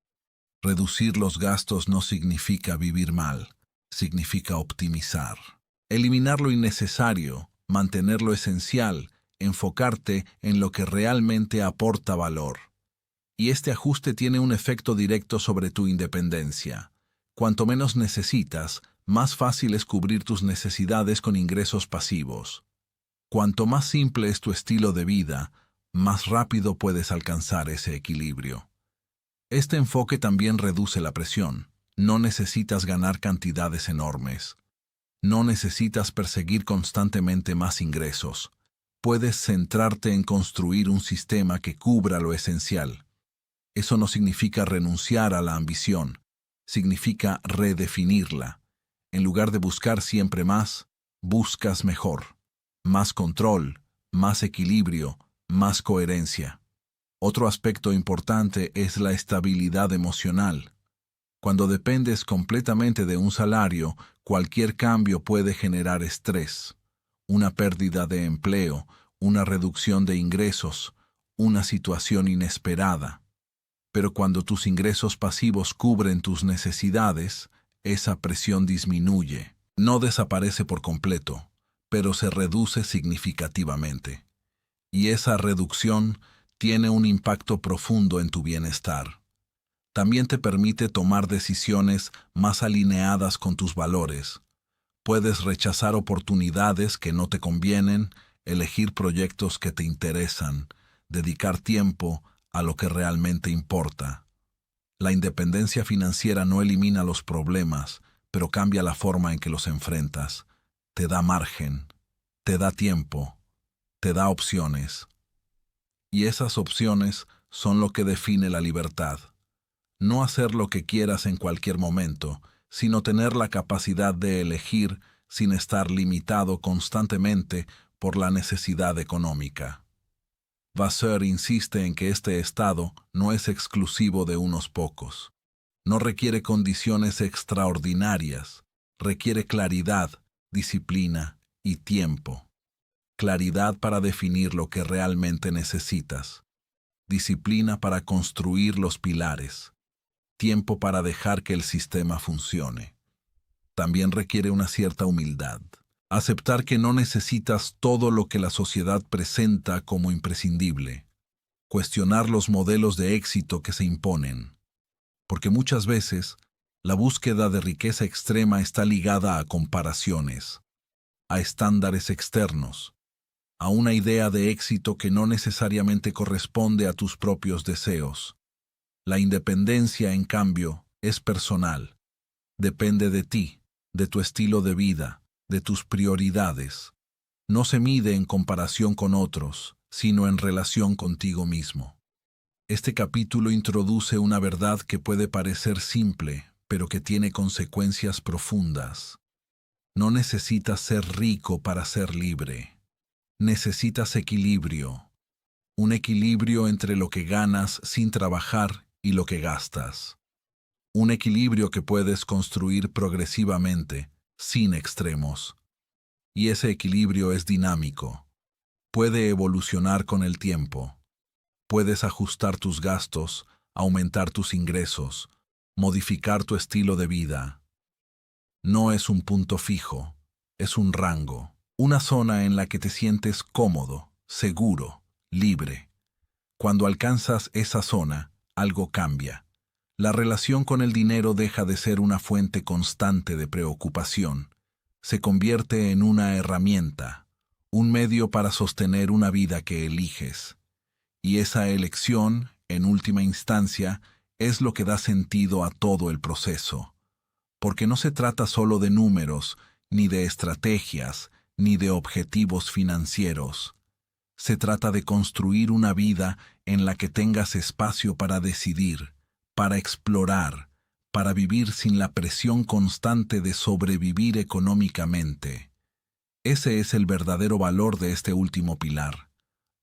Reducir los gastos no significa vivir mal, significa optimizar. Eliminar lo innecesario, mantener lo esencial, enfocarte en lo que realmente aporta valor. Y este ajuste tiene un efecto directo sobre tu independencia. Cuanto menos necesitas, más fácil es cubrir tus necesidades con ingresos pasivos. Cuanto más simple es tu estilo de vida, más rápido puedes alcanzar ese equilibrio. Este enfoque también reduce la presión. No necesitas ganar cantidades enormes. No necesitas perseguir constantemente más ingresos. Puedes centrarte en construir un sistema que cubra lo esencial. Eso no significa renunciar a la ambición. Significa redefinirla. En lugar de buscar siempre más, buscas mejor. Más control, más equilibrio, más coherencia. Otro aspecto importante es la estabilidad emocional. Cuando dependes completamente de un salario, cualquier cambio puede generar estrés, una pérdida de empleo, una reducción de ingresos, una situación inesperada. Pero cuando tus ingresos pasivos cubren tus necesidades, esa presión disminuye. No desaparece por completo, pero se reduce significativamente. Y esa reducción tiene un impacto profundo en tu bienestar. También te permite tomar decisiones más alineadas con tus valores. Puedes rechazar oportunidades que no te convienen, elegir proyectos que te interesan, dedicar tiempo a lo que realmente importa. La independencia financiera no elimina los problemas, pero cambia la forma en que los enfrentas. Te da margen, te da tiempo, te da opciones. Y esas opciones son lo que define la libertad. No hacer lo que quieras en cualquier momento, sino tener la capacidad de elegir sin estar limitado constantemente por la necesidad económica. Vasseur insiste en que este estado no es exclusivo de unos pocos. No requiere condiciones extraordinarias, requiere claridad, disciplina y tiempo. Claridad para definir lo que realmente necesitas. Disciplina para construir los pilares. Tiempo para dejar que el sistema funcione. También requiere una cierta humildad. Aceptar que no necesitas todo lo que la sociedad presenta como imprescindible. Cuestionar los modelos de éxito que se imponen. Porque muchas veces, la búsqueda de riqueza extrema está ligada a comparaciones, a estándares externos, a una idea de éxito que no necesariamente corresponde a tus propios deseos. La independencia, en cambio, es personal. Depende de ti, de tu estilo de vida, de tus prioridades. No se mide en comparación con otros, sino en relación contigo mismo. Este capítulo introduce una verdad que puede parecer simple, pero que tiene consecuencias profundas. No necesitas ser rico para ser libre. Necesitas equilibrio. Un equilibrio entre lo que ganas sin trabajar y lo que gastas. Un equilibrio que puedes construir progresivamente, sin extremos. Y ese equilibrio es dinámico. Puede evolucionar con el tiempo. Puedes ajustar tus gastos, aumentar tus ingresos, modificar tu estilo de vida. No es un punto fijo, es un rango, una zona en la que te sientes cómodo, seguro, libre. Cuando alcanzas esa zona, algo cambia. La relación con el dinero deja de ser una fuente constante de preocupación. Se convierte en una herramienta, un medio para sostener una vida que eliges. Y esa elección, en última instancia, es lo que da sentido a todo el proceso. Porque no se trata solo de números, ni de estrategias, ni de objetivos financieros. Se trata de construir una vida en la que tengas espacio para decidir, para explorar, para vivir sin la presión constante de sobrevivir económicamente. Ese es el verdadero valor de este último pilar.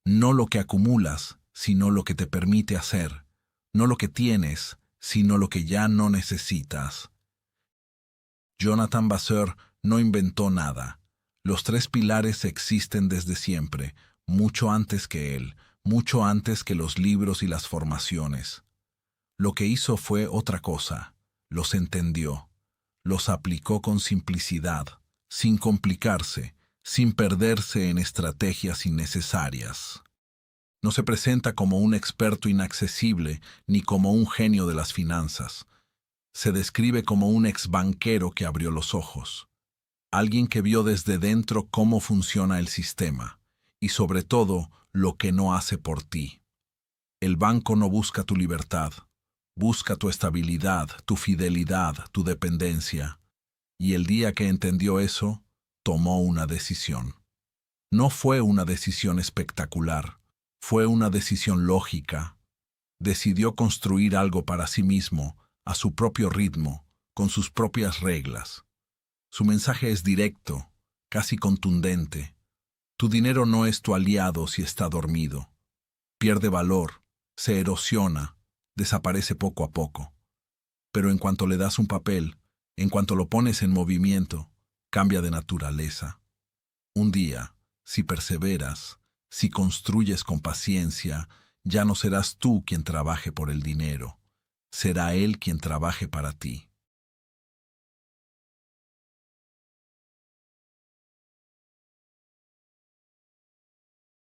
No lo que acumulas, sino lo que te permite hacer. No lo que tienes, sino lo que ya no necesitas. Jonathan Vasseur no inventó nada. Los tres pilares existen desde siempre, mucho antes que él, mucho antes que los libros y las formaciones. Lo que hizo fue otra cosa. Los entendió. Los aplicó con simplicidad, sin complicarse, sin perderse en estrategias innecesarias. No se presenta como un experto inaccesible ni como un genio de las finanzas. Se describe como un exbanquero que abrió los ojos. Alguien que vio desde dentro cómo funciona el sistema y, sobre todo, lo que no hace por ti. El banco no busca tu libertad, busca tu estabilidad, tu fidelidad, tu dependencia. Y el día que entendió eso, tomó una decisión. No fue una decisión espectacular, fue una decisión lógica. Decidió construir algo para sí mismo, a su propio ritmo, con sus propias reglas. Su mensaje es directo, casi contundente. Tu dinero no es tu aliado si está dormido. Pierde valor, se erosiona, desaparece poco a poco. Pero en cuanto le das un papel, en cuanto lo pones en movimiento, cambia de naturaleza. Un día, si perseveras, si construyes con paciencia, ya no serás tú quien trabaje por el dinero, será él quien trabaje para ti.